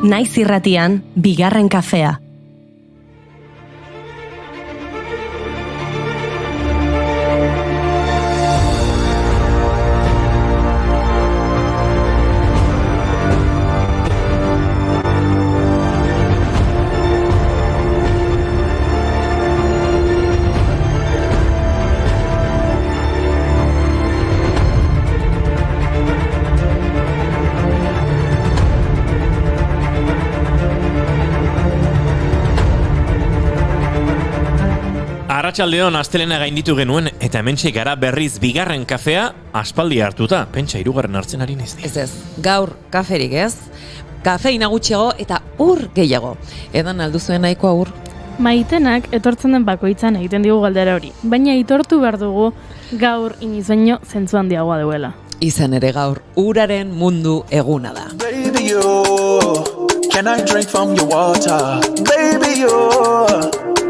Naiz irratian, bigarren kafea. Arratsaldeon astelena gainditu genuen eta hementxe gara berriz bigarren kafea aspaldi hartuta. Pentsa hirugarren hartzen ari naiz. Ez, gaur kaferik ez. Kafeina gutxiago eta ur gehiago. Edan alduzuen nahikoa ur? Maitenak etortzen den bakoitzan egiten digu galdera hori. Baina aitortu behar dugu gaur iniz baino zentzu handiagoa duela. Izan ere gaur uraren mundu eguna da. Baby, can I drink from your water? Baby,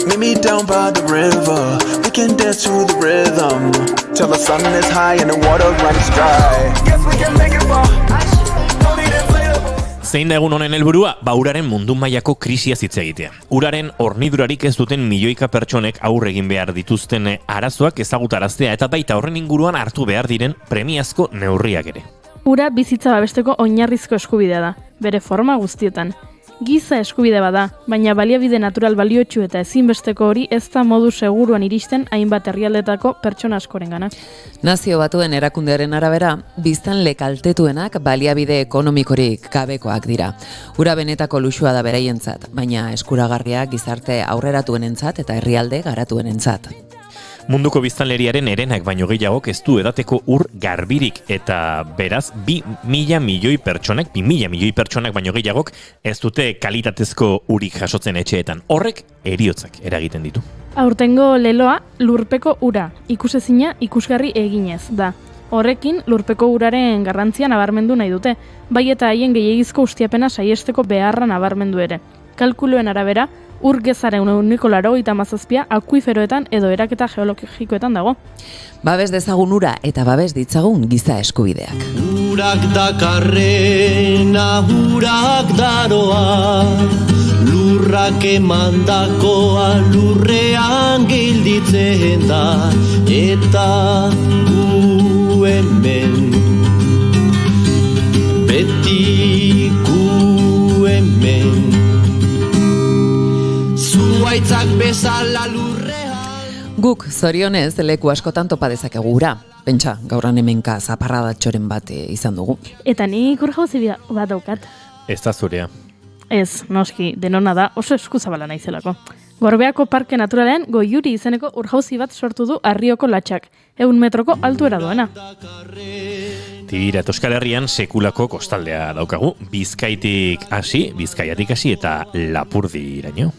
meet me down by the river. We can dance to the rhythm till the sun is high and the water runs dry. Yes, we can make it far. No need inflatable. Zein da egun honen helburua? Uraren mundu mailako krisia hitz egitea. Uraren hornidurarik ez duten milioika pertsonek aurre egin behar dituzten arazoak ezagutaraztea eta baita horren inguruan hartu behar diren premiazko neurriak ere. Ura bizitza babesteko oinarrizko eskubidea da, bere forma guztietan. Giza eskubide bada, baina baliabide natural baliotsu eta ezinbesteko hori ez da modu seguruan iristen hainbat herrialdetako pertsona askorengana. Nazio Batuen erakundearen arabera, biztanle kaltetuenak baliabide ekonomikorik gabekoak dira. Ura benetako luxua da beraientzat, baina eskuragarriak gizarte aurreratuenentzat eta herrialde garatuenentzat. Munduko biztanleriaren herenak baino gehiagok ez du edateko ur garbirik eta beraz 2.000 milioi pertsonak baino gehiagok ez dute kalitatezko urik jasotzen etxeetan. Horrek heriotzak eragiten ditu. Aurtengo leloa lurpeko ura, ikusezina ikusgarri eginez da. Horrekin lurpeko uraren garrantzia nabarmendu nahi dute, bai eta haien gehiegizko ustiapena saiesteko beharra nabarmendu ere. Kalkuluen arabera, ur gezaren 187 akuiferoetan edo eraketa geologikoetan dago. Babes dezagun ura eta babes ditzagun giza eskubideak. Urak dakarrena, urak daroa, lurrak emandakoa lurrean gelditzen da, eta gu hemen, beti gu hemen. Zuaitzak bezala lurrean. Guk zorionez leku askotan topa dezakegu ura. Pentsa, gaurran hemenka zaparradatxoren bat izan dugu. Eta nik ur jauzi bat daukat. Ez da zurea. Ez, noski, denona da oso eskuzabala naizelako. Gorbeako Parke Naturalean Goiuri izeneko urjauzi bat sortu du Arrioko Latxak, 100 metroko altuera duena. Tira, Euskal Herrian sekulako kostaldea daukagu, Bizkaiatik hasi eta Lapurdiraino.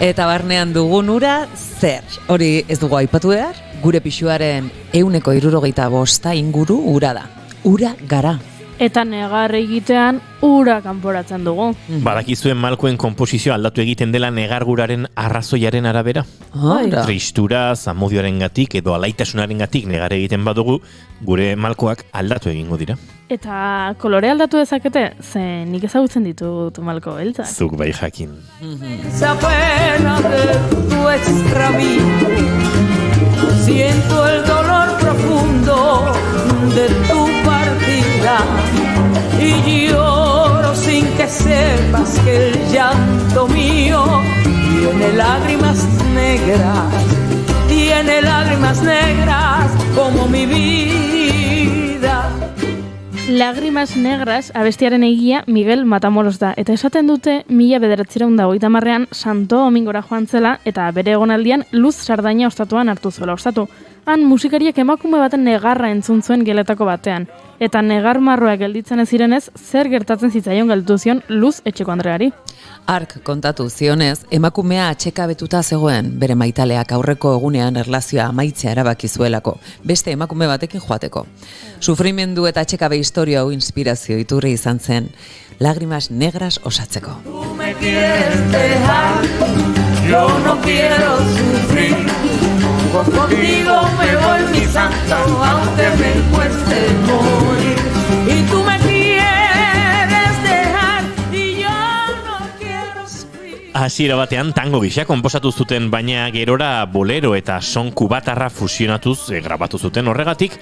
Eta barnean dugun ura, zer? Hori ez dugu aipatu behar, gure pisuaren 75% inguru ura da. Ura gara. Eta negar egitean ura kanporatzen dugu. Badakizuen malkoen konposizioa aldatu egiten dela negarguraren arrazoiaren arabera? Tristura, zamodioarengatik edo alaitasunarengatik negar egiten badugu, gure malkoak aldatu egingo dira. Eta kolore aldatu dezakete, ze nik ezagutzen ditut malko beltzak. Zuk bai jakin. Esa pena de tu extravío, siento el dolor profundo de tu partida y lloro sin que sepas que el llanto mío tiene lágrimas negras como mi vida. Lágrimas negras abestiaren egia Miguel Matamoros da, eta esaten dute 1980ean Santo Domingora joan zela eta bere egonaldian Luz Sardaina ostatuan hartu zuela ostatu. Han musikariak emakume baten negarra entzun zuen geletako batean. Eta negar marroak gelditzen ez zirenez, zer gertatzen zitzaion gelditu zion Luz Etxeko Andreari. Ark kontatu zionez, emakumea atxekabetuta zegoen, bere maitaleak aurreko egunean erlazioa amaitzea erabaki zuelako, beste emakume batekin joateko. Sufrimendu eta atxekabe historia hau inspirazio iturri izan zen, Lágrimas Negras osatzeko. Tú me quieres dejar, yo no quiero sufrir. Contigo me voy, mi santo, aunque me cueste morir. Y tú me quieres dejar y yo no quiero sufrir. Hasiera batean tango gisa konposatu zuten, baina gerora bolero eta son kubatarra fusionatuz grabatu zuten, horregatik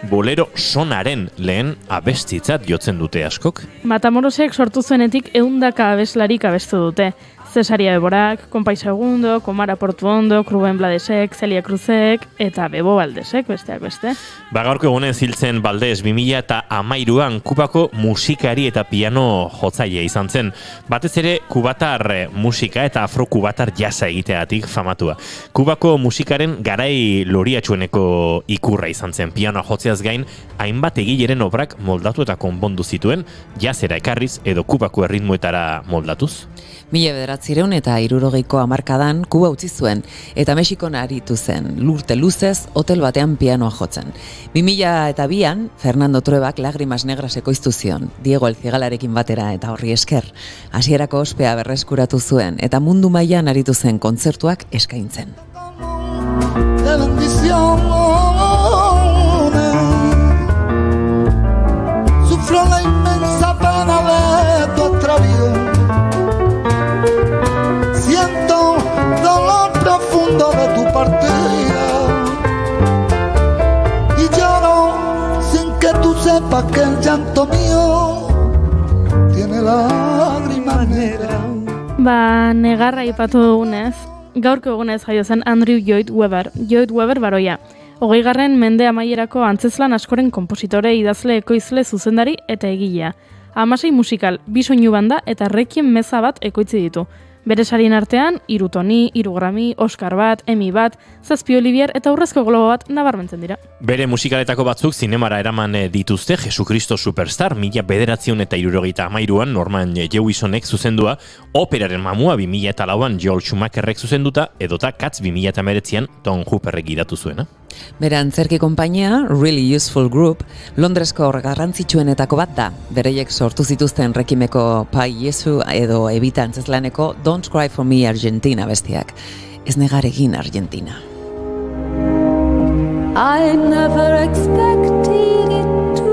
bolero sonaren lehen abestitzat jotzen dute askok. Matamorosek sortu zuenetik 100 abeslarik abestu dute. Cesaria Eborak, Konpai Segundo, Komara Portuondo, Rubén Bladesek, Celia Cruzek eta Bebo Baldesek, besteak beste. Gaurko egunez hiltzen Baldes 2013an Kubako musikari eta piano jotzaile izan zen. Batez ere kubatar musika eta afro-kubatar jazza egiteagatik famatua. Kubako musikaren garai loriatsueneko ikurra izan zen. Pianoa jotzeaz gain, hainbat egileren obrak moldatu eta konpondu zituen, jazzera ekarriz edo Kubako erritmoetara moldatuz. 1960ko hamarkadan Kuba utzi zuen eta Mexikon aritu zen, urte luzez hotel batean pianoa jotzen. 2002an Fernando Truebak Lágrimas Negras ekoiztu zion, Diego El Cigalarekin batera eta horri esker. Hasierako ospea berreskuratu zuen eta mundu mailan aritu zen kontzertuak eskaintzen. De bendición, sufro la inmensa pena de tu extravío. Siento dolor profundo de tu partida y lloro sin que tú sepas que el llanto mío tiene lágrimas negras. Negarra aipatu dugunez, gaurko egunez jaio zen Andrew Lloyd Webber. Lloyd Webber baroia. 20. mende amaierako antzezlan askoren konpositore, idazle, ekoizle, zuzendari eta egilea. 16 musikal, 2 soinu banda eta requiem meza bat ekoitzi ditu. Bere sarien artean, 3 Tony, 3 Grammy, Oscar bat, Emmy bat, 7 Olivier eta Urrezko Globo bat nabarmentzen dira. Bere musikaletako batzuk zinemara eraman dituzte, Jesucristo Superstar, 1973an Norman Jewisonek zuzendua, Operaren Mamua 2004an Joel Schumacherrek zuzenduta, edota Cats 2019an Tom Hooperrek gidatu zuena. Bere antzerki konpainia, Really Useful Group, Londresko garrantzitsuenetako bat da. Bereiek sortu zituzten rekimeko Pai Jesu edo Evita antzezlaneko Don't Cry For Me Argentina bestiak. Ez negar egin Argentina. I never expected it to.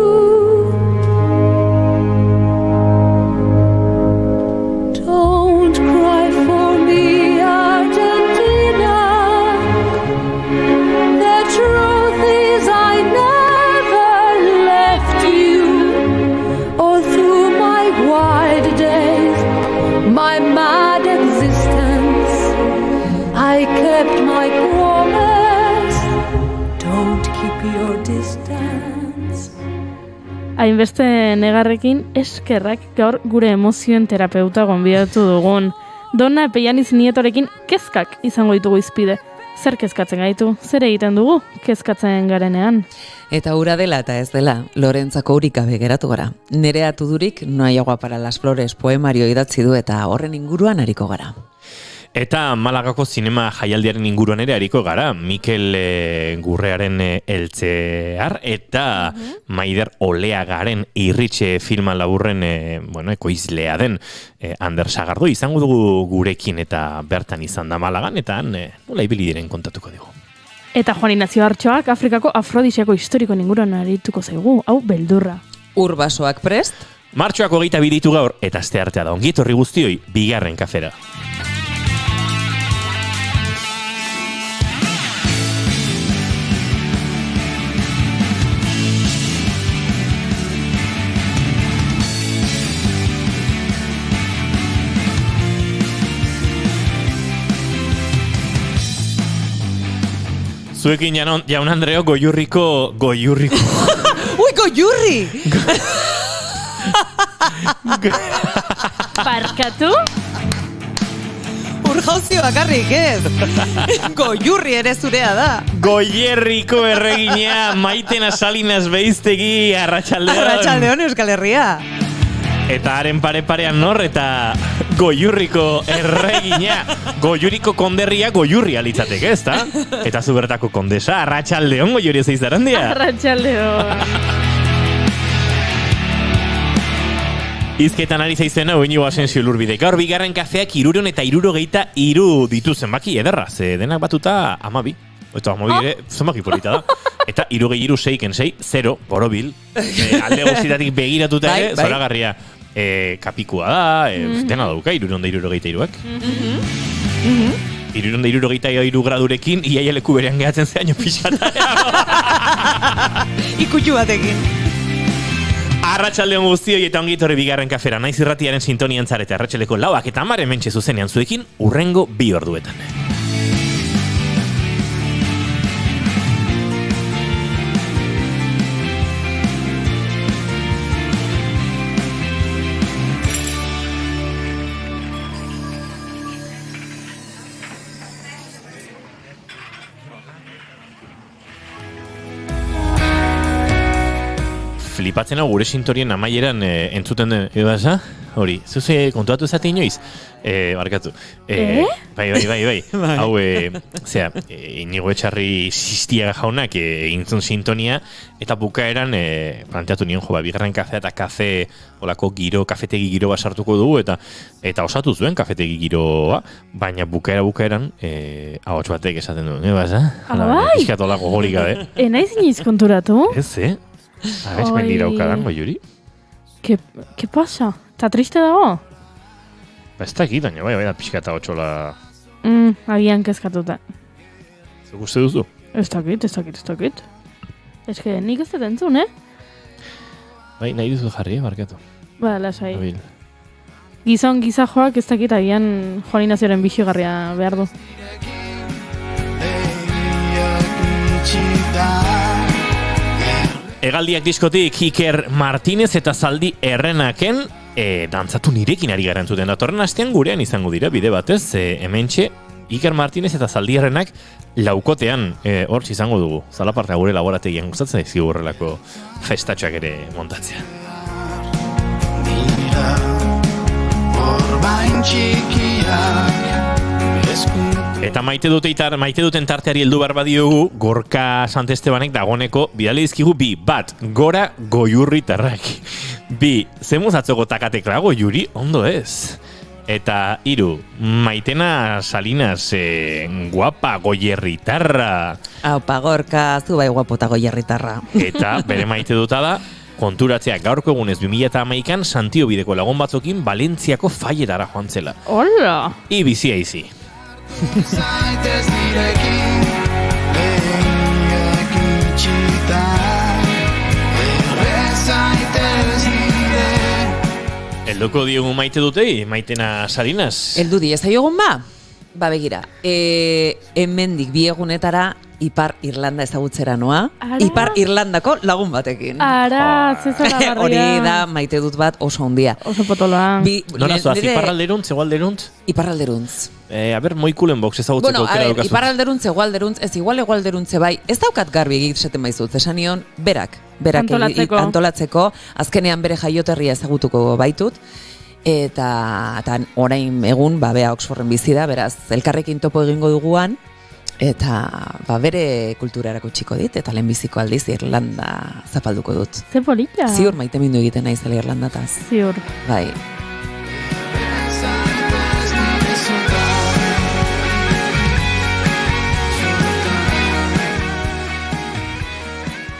Don't cry for me, Argentina. The truth is I never left you. All through my wild days, my mad existence, I kept my promise. Don't keep your distance. Hainbeste negarrekin eskerrak gaur gure emozioen terapeuta gonbidatu dugun. Donna Epeianiz Nietorekin kezkak izango ditugu izpide. Zer kezkatzen gaitu? Zer egiten dugu kezkatzen garenean? Eta ura dela eta ez dela, Lorentzako urikabe geratu gara. Nerea Tudurik No hay agua para las flores poemario idatzi du eta horren inguruan ariko gara. Eta Malagako zinema jaialdiaren inguruan ere ariko gara, Mikel Gurrearen Eltzear eta Maider Oleagaren Irritxe filma laburren ekoizlea den Ander Sagardo izango dugu gurekin eta bertan izan da Malagan eta nola ibili diren kontatuko dugu. Eta Juan Ignacio Artxoak Afrikako afrodisiako historikoen inguruan arituko zaigu, hau beldurra. Urbasoak prest? Martxoak 22 ditu gaur eta asteartea da. Ongi etorri guztioi, bigarren kafera. Zuekin jaun Andreo goiurriko... Ui, goiurri! Barkatu? Urjauzio bakarrik, ez? Goiurri ere zurea da. Goierriko erregina, Maitena Salinas Beiztegi, Arratsaldeon. Arratsaldeon Euskal Herria. Eta haren pare-parean nor, eta Goiurriko erregina. Goiuriko konderria Goiurria litzateke, ezta? Eta zubertako kondesa, Arratsaldeon Goiuri zeizaran dia. Arratsaldeon. Izketan ari zaizena, Iñigo Asensio Lurbide. Gaur bigarren kafeak 373 ditu zenbaki ederra. Ze denak batuta 12. Eta 12 ere zenbaki polita da. Eta 336 0 borobil. Alde guztietatik begiratuta ere, zoragarria. Kapikua da, dena dauka, 373ak. 373 gradurekin, iaia leku berean gehatzen zeaino pixata. Ikutxu batekin. Arratsaldeon guztioi eta ongi etorri bigarren kafera. Naiz irratiaren sintonian zarete arratsaleko 4 eta 10 hementxe zuzenean zuekin hurrengo 2 orduetan. Flipatzen hau gure sintorien amaieran entzuten den, edo basa? Hori, zuze kontuatu zate inoiz? Barkatu. Bai. Hau, Inigo Etxarri Sistiaga jaunak egintzun sintonia, eta bukaeran planteatu nion bigarren kafea eta kafe, olako giro, kafetegi giro basartuko dugu, eta osatu zuen kafetegi giroa, baina bukaeran, ahots batek esaten duen, edo basa? Bai! Piskat olako gorik gabe. Naiz iniz konturatu? Ez, Abez mendira ukadan, Goiuri? ¿Qué pasa? ¿Está triste dago? Ez dakit, baina bai, da pixka eta otxola... Agian kezkatuta. Zuk uste duzu? Ez dakit. Ez que nik ez dut entzun, Bai, nahi duzu jarri, barkatu. Ba, lasai. Gizon gizajoak ez dakit agian Juan Inazioren bixigarria behar du. Hegaldiak diskotik Iker Martinez eta Zaldi Errenaken dantzatu nirekin ari gara entzuten datorren astean gurean izango dira bide batez, hementxe Iker Martinez eta Zaldi Errenak laukotean hortz izango dugu. Zalaparta gure laborategian gustatzen daizkigu horrelako festatxoak ere montatzea. Eta maite duten tarteari heldu behar badiogu, Gorka Santestebanek dagoneko bidali dizkigu 2, bat, gora Goiurritarrak. 2, zemuz atzoko takatekla Goiuri, ondo ez. Eta 3, Maitena Salinas, guapa Goierritarra. Aupa Gorka, zu bai guapota Goierritarra. Eta bere maite duta da, konturatzea gaurko egunez 2011an Santio bideko lagun batzokin Valentziako faietara joan zela. Hola! Ibizia izi. Elduko diogu maite dutei, Maitena Salinas. Eldu di, ez aiogun ba? Ba begira, hemendik 2 egunetara Ipar Irlanda ezagutzera noa. Ara? Ipar Irlandako lagun batekin. Ara, zezalagarria. Hori da maite dut bat oso handia. Oso potoloa. Nora zoaz, iparralderuntz, egualderuntz? Iparralderuntz. Moikulen box ezagutzeko aukera daukazu. Iparralderuntz, egualderuntz, ez egualderuntze bai. Ez daukat garbi egiten maizut, esan nion, berak antolatzeko, azkenean bere jaioterria ezagutuko baitut. Eta orain egun, bea Oxforden bizi da, beraz, elkarrekin topo egingo duguan, eta bere kultura erakutsiko dit, eta lehenbiziko aldiz Irlanda zapalduko dut. Ze polita. Ziur maite mindu egiten naizela Irlandataz. Ziur. Bai.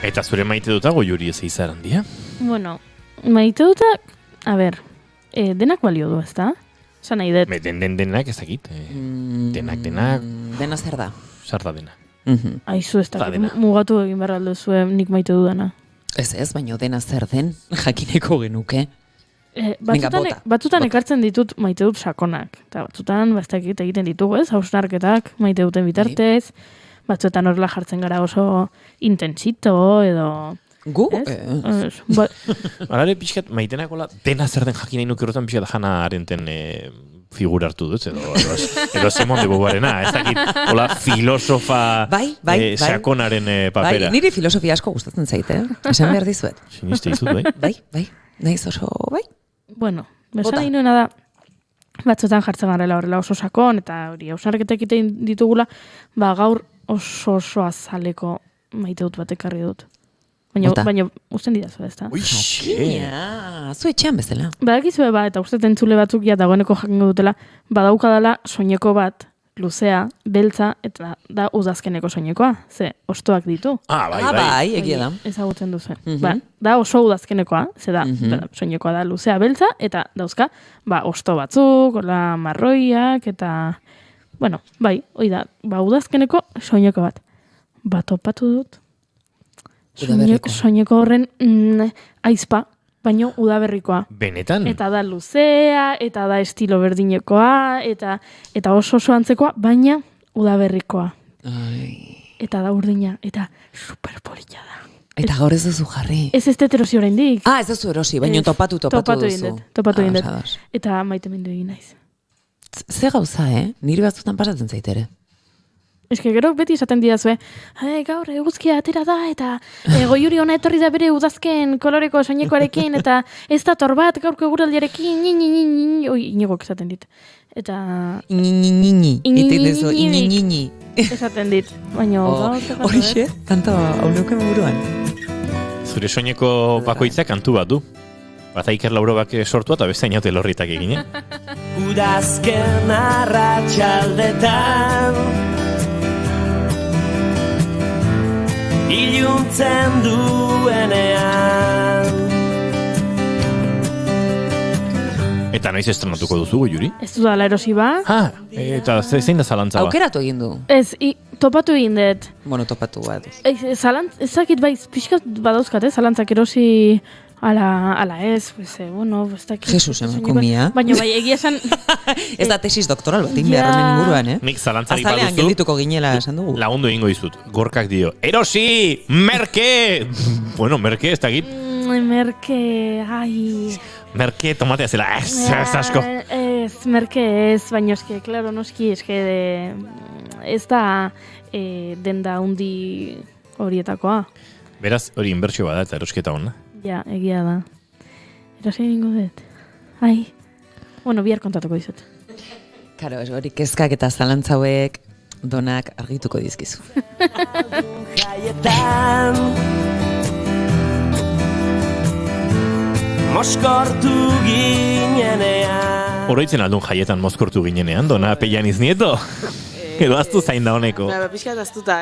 Eta zure maite duta Goiuri ez eizaran dia? Bueno, maite duta, a ber, denak balio du, ezta? Esan nahi dut. Denak ez dakit. Denak. Dena zer da? Zer da dena. Aizu ez dakit, mugatu egin behar aldo zuen nik maite dudana. Ez, baina dena zer den, jakineko genuke. Batzutan ekartzen ditut maite dut sakonak. Eta batzutan, bastakit egiten ditugu ez, hausnarketak maite duten bitartez. Batzuetan horrela jartzen gara oso intensito edo... Gu? Arare pixkat, maitenakola dena zer den jakin nahi nuke horretan pixkat jana arenten figura hartu dut, edo Simone de Beauvoirena, ez dakit, hola filosofa sakonaren papera. Bai, niri filosofia asko gustatzen zaite, esan behar dizuet. Siniste izut, bai? Bai, naiz oso, bai. Bueno, besan inoena da, batzuetan jartzen garela horrela oso sakon, eta hori, hausnarketek egiten ditugula, gaur oso azaleko maite dut bat ekarri dut. Baina usten didazu ez da. Jakina, zu etxean bezala. Badakizue eta uste entzule batzuk dagoeneko jakingo dutela, badaukadala soineko bat, luzea, beltza, eta da udazkeneko soinekoa. Ze, ostoak ditu. Bai, egia da. Ezagutzen duzu. Da oso udazkenekoa, ze da, soinekoa da luzea, beltza, eta dauzka, osto batzuk, hola marroiak, eta, bueno, bai, hoi da, udazkeneko soineko bat. Topatu dut. Soineko horren aizpa, baino udaberrikoa. Benetan? Eta da luzea, eta da estilo berdinekoa, eta oso antzekoa, baina udaberrikoa. Eta da urdina, eta superpolita da. Eta gaur ez duzu jarri. Ez erosi oraindik. Ez duzu erosi, baina topatu duzu. Topatu egin dut. Eta maite mendu egin naiz. Ze gauza, niri batzutan pasatzen zaitere. Eske gero beti esaten didazue, gaur eguzkia atera da, eta goiuri ona etorri da bere udazken koloreko soinekoarekin, eta ez da torbat gaurko eguraldiarekin, inigok esaten dit. Eta... Esaten dit, baina... Horixe, kanta hau neuken buruan. Zure soineko bakoitzak kantu bat du. Bata Iker Laurobak sortua eta beste Inaute Lorritak egin, Udazken arratsaldetan iluntzen duenean. Eta noiz estrenatuko duzu, Juri? Ez dudala erosi ba. Eta zein da zalantza ba? Aukeratu egin du. Ez, topatu egin dut. Bueno, topatu bat. Ezakit bai, pixkat badauzkat, zalantzak erosi ala ez, bueno, ez dakit. Jesus, emakumia. Baina bai, egia esan... Ez da tesis doktoral bat, behar honen inguruan, Nik zalantzarik baduzu. Azalean geldituko ginela esan dugu. Lagundu egingo dizut, Gorkak dio, erosi, merke! Bueno, merke, ez dakit. Merke, Merke tomatea zela, ez asko. Ez, merke ez, baina eske, klaro, noski, ez da denda hundi horietakoa. Beraz, hori inbertsio bada eta erosketa hona. Ja, egia da. Erosi egingo dut. Bueno, bihar kontatuko dizut. Karo, hori kezkak eta zalantza hauek Donak argituko dizkizu. Jaietan moskortu ginenean. Oroitzen aldun jaietan mozkortu ginenean, Dona Pellaniz Nieto? Edo aztu zain da honeko. Pixkat aztuta,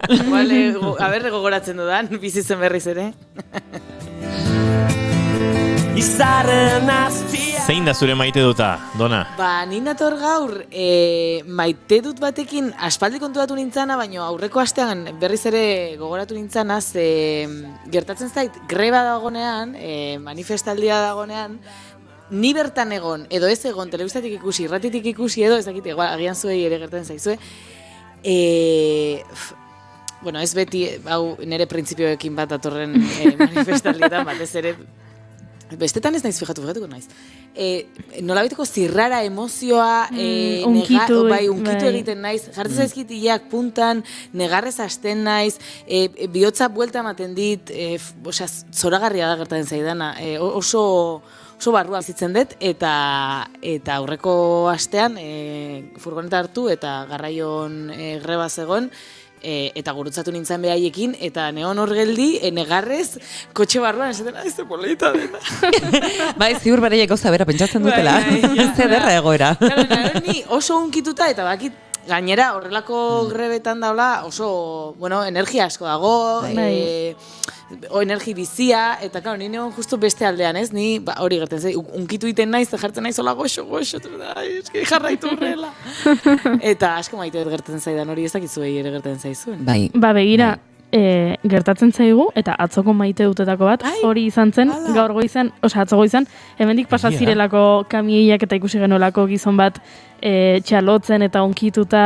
gogoratzen dudan, bizitzen berriz ere. Zein da zure maite duta, Dona? Ni nator gaur maite dut batekin aspaldi kontuatu nintzana, baina aurreko astean berriz ere gogoratu nintzana, gertatzen zait greba dagonean, manifestaldia dagonenean, ni bertan egon, edo ez egon, telebistatik ikusi, irratitik ikusi, edo ez dakit, agian zuei ere gertatzen zaizue, bueno, ez beti, hau nire printzipioekin bat atorren manifestaldietan, batez ere, bestetan ez naiz fijatuko naiz. Nolabiteko zirrara emozioa, unkitu egiten naiz, jartzen zaizkit ileak puntan, negarrez hasten naiz, bihotza buelta ematen dit, zoragarria da gertatzen zaidana, oso barruan zitzen dut, eta aurreko astean furgoneta hartu eta garraion greba zegoen, eta gurutzatu nintzen behaiekin, eta neon hor geldi, negarrez, kotxe barruan, esaten, ez da polita dena. Bai, ziur bereiek gauza bera pentsatzen dutela. Zederra egoera. Ni oso unkituta, eta bakit, gainera, horrelako grebetan daula, oso, energia asko dago, energi bizia, eta ni neon justu beste aldean, ez? Ni hori gertzen zai, unkitu iten naiz, jartzen naiz hola goxo, eski jarraitu horrela. Eta asko maite gertzen zaidan hori ez dakitzuei ere gertzen zaizuen. Bai. Begira, gertatzen zaigu, eta atzoko maite dutetako bat, hori izan zen, gaur goizan, atzo goizan, hemendik pasazirelako kamieiak eta ikusi genuelako gizon bat txalotzen eta onkituta,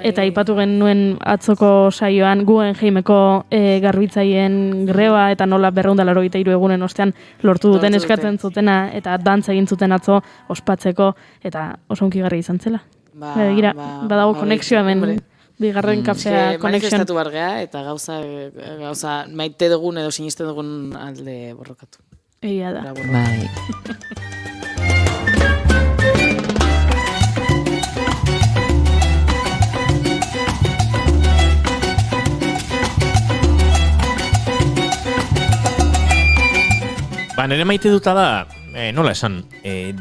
eta aipatu genuen atzoko saioan Guggenheimeko garbitzaien greba, eta nola 283 egunen ostean lortu duten eskatzen zutena, eta dantza egin zuten atzo ospatzeko, eta oso onkigarria izan zela. Badago konexioa hemen. Bigarren kafea connection. Manifestatu bargea eta gauza maite dugun edo sinisten dugun alde borrokatu. Egia da. Bai. Nere maite duta da, nola esan,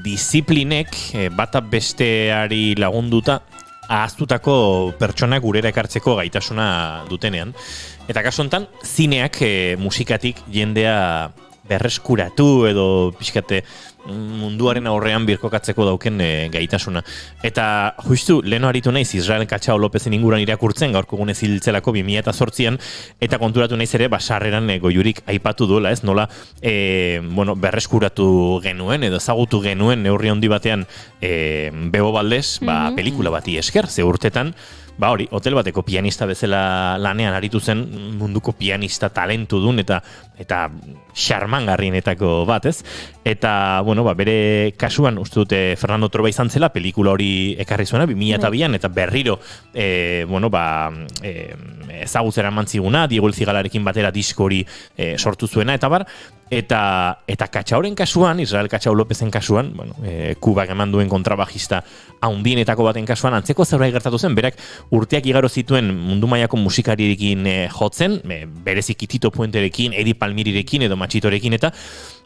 disiplinek bata besteari lagunduta ahaztutako pertsonak gurera ekartzeko gaitasuna dutenean. Eta kasu honetan, zineak musikatik jendea berreskuratu edo pixkate munduaren aurrean birkokatzeko dauken gaitasuna. Eta justu, leheno aritu naiz Israel Katxao Lopezen inguruan irakurtzen, gaurko gunez hiltzelako 2008an, eta konturatu naiz ere, sarreran goiurik aipatu duela, ez? Nola, berreskuratu genuen, edo ezagutu genuen neurri handi batean Bebo Valdez, pelikula bati esker, ze urtetan, hori, hotel bateko pianista bezala lanean aritu zen, munduko pianista talentu dun eta xarmangarrienetako bat, ez? Eta, bere kasuan, uste dute Fernando Trueba izan zela, pelikula hori ekarri zuena, 2002an, eta berriro, ezagutzera mantziguna, Diego Elzigalarekin batera disko hori sortu zuena, eta bar, eta Katxaoren kasuan, Israel Katxao Lopezen kasuan, Kubak eman duen kontrabajista haundienetako baten kasuan, antzeko zerbait gertatu zen, berak urteak igaro zituen mundu mailako musikarirekin jotzen, berezik Tito Puenterekin, Edi Palmirirekin edo Matxitorekin eta,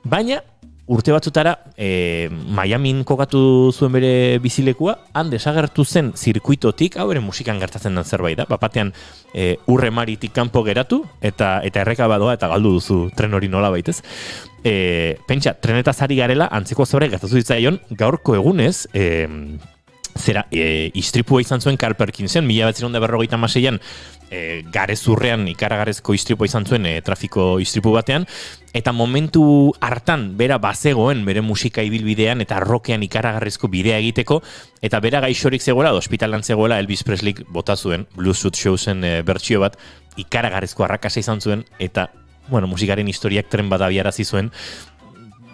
baina urte batzutara Miamin kokatu zuen bere bizilekua, han desagertu zen zirkuitotik, hau ere musikan gertatzen den zerbait da, batean urre maritik kanpo geratu, eta erreka badoa eta galdu duzu tren hori nola baitez. Pentsa, trenetaz ari garela, antzeko zerbait gertatu zitzaion, gaurko egunez, istripua izan zuen Carl Perkinsen, 1956an garezurrean ikaragarrezko istripua izan zuen trafiko istripu batean, eta momentu hartan bera bazegoen bere musika ibilbidean eta rockean ikaragarrezko bidea egiteko, eta bera gaixorik zegoela, hospitalan zegoela, Elvis Presley bota zuen Blue Suit Showsen bertsio bat, ikaragarrezko arrakasa izan zuen, eta musikaren historiak tren bat abiarazi zuen,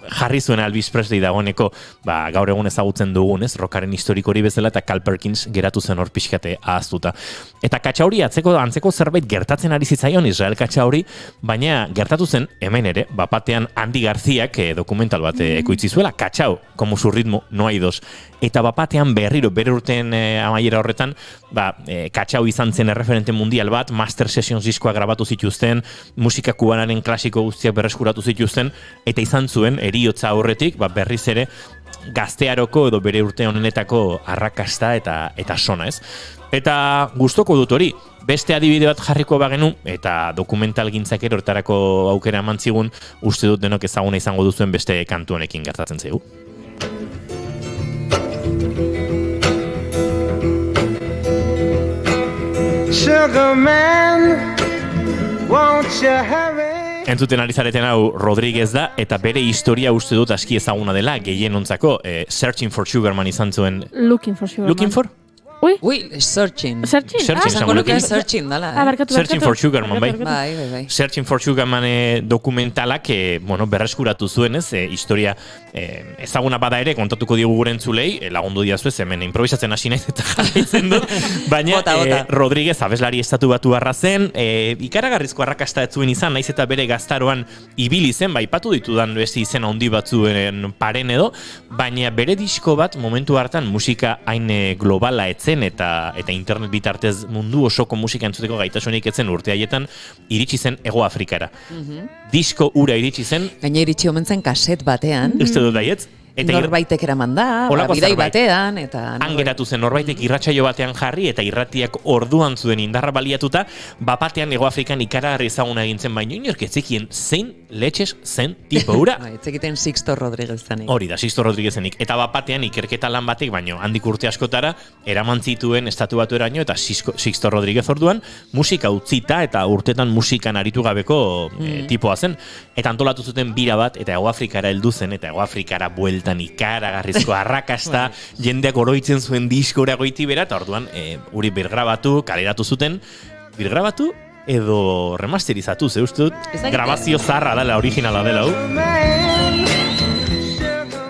jarri zuen Elvis Presley dagoeneko, gaur egun ezagutzen dugun, ez, rockaren historiko hori bezala, eta Carl Perkins geratu zen hor pixkate ahaztuta. Eta Katxauri antzeko zerbait gertatzen ari zitzaion Israel Katxauri, baina gertatu zen hemen ere, batean Andy Garziak dokumental bat ekoitzi zuela, Katxao, como su ritmo, no hay dos. Eta batean berriro, bere urten amaiera horretan, Katxao izan zen erreferente mundial bat, Master Sessions diskoa grabatu zituzten, musika kubanaren klasiko guztiak berreskuratu zituzten, eta izan zuen, eriotza horretik, berriz ere, gaztearoko edo bere urte honenetako arrakasta eta sona, ez? Eta gustoko dut hori, beste adibide bat jarriko bagenu, eta dokumental gintzak horretarako aukera eman zigun, uste dut denok ezaguna izango duzuen beste kantu honekin gertatzen zaigu. Sugar man, won't you hurry? Entzuten ari zareten hau Rodriguez da, eta bere historia uste dut aski ezaguna dela, gehienontzako, Searching for Sugarman izan zuen... Looking for Sugarman. Looking for? Searching. Searching dala. Searching for Sugarman, bai. Bai. Searching for Sugarman dokumentalak, berreskuratu zuen, ez, historia ezaguna bada ere, kontatuko diogu gure entzulei, lagundu diazu ez, hemen improvisatzen hasi naiz eta jarraitzen dut, baina Rodriguez abeslari estatu batu zen, ikaragarrizko arrakasta ez zuen izan, naiz eta bere gaztaroan ibili zen, aipatu ditudan beste izen handi batzuen paren edo, baina bere disko bat momentu hartan musika hain globala etzen eta internet bitartez mundu osoko musika entzuteko gaitasunik etzen urte haietan iritsi zen Hego Afrikara. Disko ura iritsi zen. Gaina iritsi omen zen kaset batean. Uste dut daietz? Norbaitek eraman da, bidai batean, eta... Geratu zen norbaitek irratsaio batean jarri, eta irratiak orduan zuen indarra baliatuta, bapatean Hego Afrikan ikaragarri ezaguna egintzen, baino inork etzekien zein letxez zen tipo hura. Etzekiten Sixto Rodríguezenik. Hori da, Sixto Rodríguezenik. Eta bapatean ikerketa lan batek, baino handik urte askotara, eraman zituen Estatu Batueraino, eta Sixto Rodríguez orduan musika utzita eta urtetan musikan aritu gabeko tipoa zen. Eta antolatu zuten bira bat, eta Hego Afrikara heldu zen, eta Hego Afrikara bueltan ikaragarrizko arrakasta, jendeak oroitzen zuen diskora goiti bera, eta orduan uri birgrabatu, kaleratu zuten, birgrabatu edo remasterizatu, ze ustut, grabazio zarra dela, originala dela,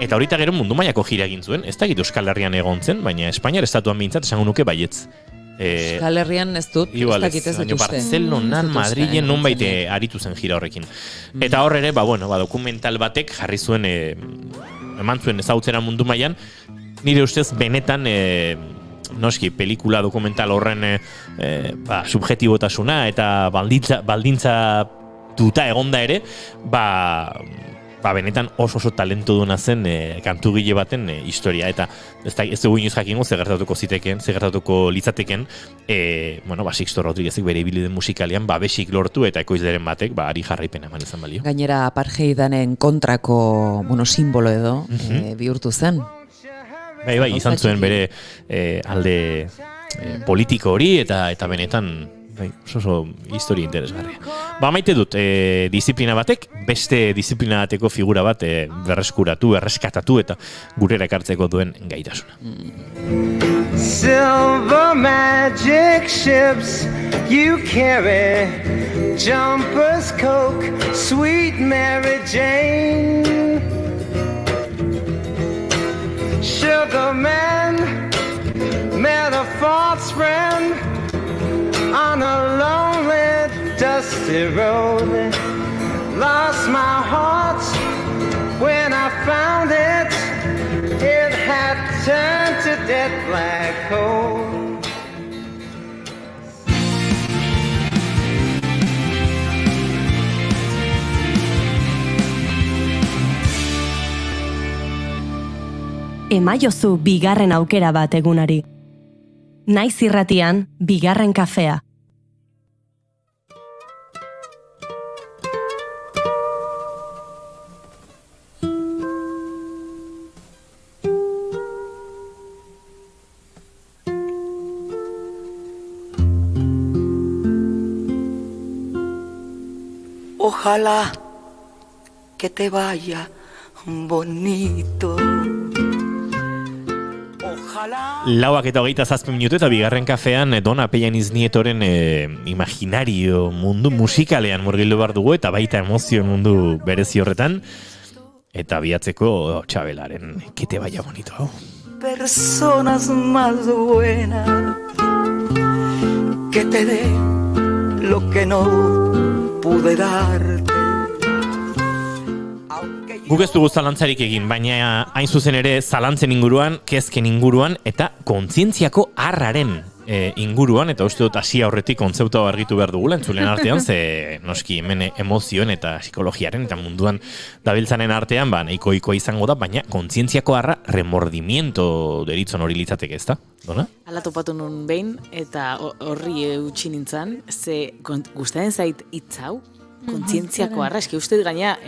Eta horita gero mundu mailako jira egin zuen, ez dakit Euskal Herrian egon zen, baina Espainiar estatuan behintzat esango nuke baietz. Euskal Herrian ez dut, ez dakit ez dut uste. Barcelonan, Madrilen, nonbait aritu zen jira horrekin. Eta hor ere, dokumental batek jarri zuen, eman zuen ezagutzera mundu mailan, nire ustez benetan, noski, pelikula dokumental horren subjetibotasuna eta baldintza duta egonda ere, benetan oso talento duna zen kantugile baten historia, eta ez dugu inoiz jakingo zer gertatuko litzateken, Sixto Rodríguezek bere ibilbide musikalian babesik lortu eta ekoizleren batek ari jarraipena eman izan balio. Gainera apartheidanen kontrako simbolo edo bihurtu zen. Bai, izan zuen bere alde politiko hori eta benetan oso historia interesgarria. Maite dut, disiplina batek, beste disiplina bateko figura bat berreskuratu, erreskatatu eta gurera ekartzeko duen gaitasuna. Silver magic ships you carry, Jumpers Coke, sweet Mary Jane, Sugar Man met a false friend on a lonely, dusty road. Lost my heart when I found it. It had turned to dead black coal. Emaiozu bigarren aukera bat egunari. Naiz irratian, bigarren kafea. Ojalá que te vaya bonito. Lauak eta 27 minutu eta bigarren kafean Dona Pellaniz Nietoren imaginario mundu musikalean murgildu behar dugu eta baita emozio mundu berezi horretan eta biatzeko Txabelaren que te vaya bonito. Personas más buenas que te dé lo que no pude darte. Guk ez dugu zalantzarik egin, baina hain zuzen ere zalantzen inguruan, kezken inguruan eta kontzientziako arraren inguruan, eta uste dut hasi aurretik kontzeptua argitu behar dugula entzulen artean, ze noski hemen emozioen eta psikologiaren eta munduan dabiltzanen artean, nahiko izango da, baina kontzientziako arra remordimiento deritzon hori litzateke, ez da? Dona? Hala topatu nun behin, eta horri utzi nintzen, ze gustatzen zait hitz hau, kontzientziako arra, eski uste gaina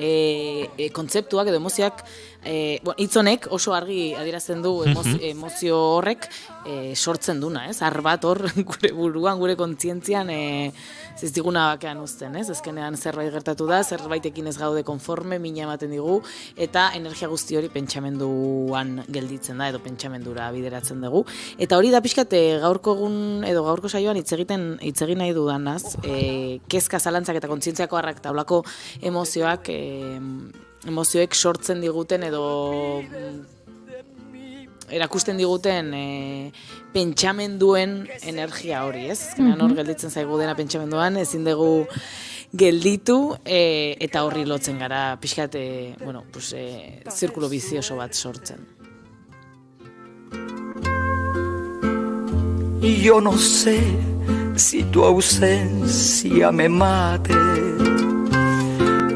kontzeptuak edo emozioak hitz honek oso argi adierazten du emozio horrek sortzen duna, ez? Ar bat hor gure buruan, gure kontzientzian ez diguna bakean uzten, ez? Azkenean zerbait gertatu da, zerbaitekin ez gaude konforme, mina ematen digu, eta energia guzti hori pentsamenduan gelditzen da, edo pentsamendura bideratzen dugu. Eta hori da pixkat gaurko egun, edo gaurko saioan hitz egin nahi dudanaz, kezka, zalantzak eta kontzientziako harrak eta holako emozioak, emozioek sortzen diguten edo erakusten diguten pentsamenduen energia hori, ez? Azkenean hor gelditzen zaigu dena pentsamenduan, ezin dugu gelditu eta horri lotzen gara pixkat, zirkulo bizioso bat sortzen. Yo no sé si tu ausencia me mate,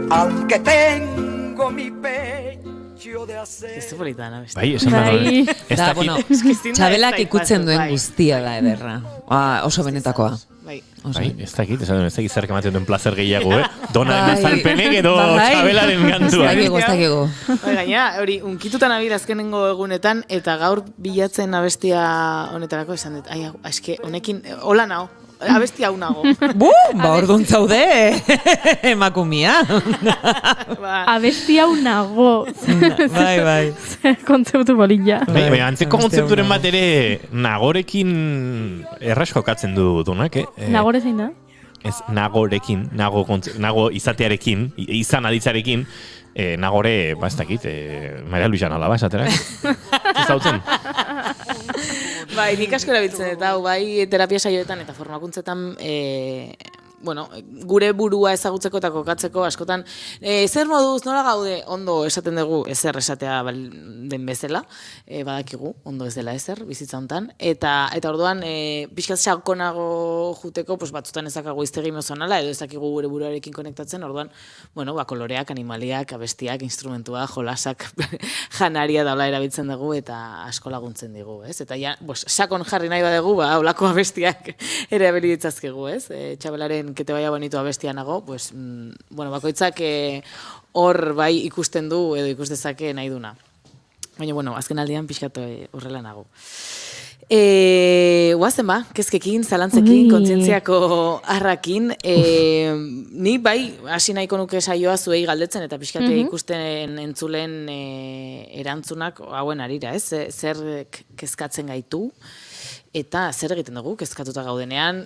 aunque tengo mi pecho Ez polita da beste. Bai, esan behar. Bai. Ez Da, dakit. bueno, ezin da txabelak ez ikutzen duen bai. guztia da ederra. Oso benetakoa. Bai. Bai, ez dakit, ez dakit zer ematen duen placer gehiago, Dona Bai. azalpenek edo Bai. txabelaren gantua. Ez dakigu. Bai, gaina, hori, unkitutan nabil azkenengo egunetan, eta gaur bilatzen abestia honetarako esan dut. Ai, eske, honekin, hola nao, abestia hau nago. Ba, orduan zaude, emakumia. Ba, Abesti hau nago. Bai. Kontzeptu bolilla. Bai, antzeko Abesti kontzepturen hau bat ere nagorekin erraz jokatzen du Donak, Nagore zein da? Ez nagorekin, nago izatearekin, izan aditzarekin, nagore, ez dakit, Maria Luisan alaba esaterak. Zautzen? bai, nik asko erabiltzen eta hau, bai, terapia saioetan eta formakuntzetan, bueno, gure burua ezagutzeko eta kokatzeko askotan, zer moduz, nola gaude, ondo esaten dugu, ezer esatea den bezala, badakigu, ondo ez dela ezer, bizitza hontan, eta orduan, pixkat sakonago juteko, pues batzutan ezakago iztegi emozionala, edo ezakigu gure buruarekin konektatzen, orduan, bueno, ba, koloreak, animaliak, abestiak, instrumentua, jolasak, janaria daula erabiltzen dugu, eta asko laguntzen digu, ez? Eta ja, pues, sakon jarri nahi badugu, ba, holako abestiak ere abeli ditzazkegu, ez? Txabelaren que te vaya bonito abestia nago, pues, bueno, bakoitzak hor bai ikusten du edo ikus dezake nahi duna. Baina, bueno, azken aldian pixkat horrela nago. Guazen ba, kezkekin, zalantzekin, kontzientziako harrakin, ni bai, hasi nahiko nuke saioa zuei galdetzen, eta pixkat ikusten entzulen erantzunak hauen arira, ez? Zer kezkatzen gaitu, eta zer egiten dugu kezkatuta gaudenean,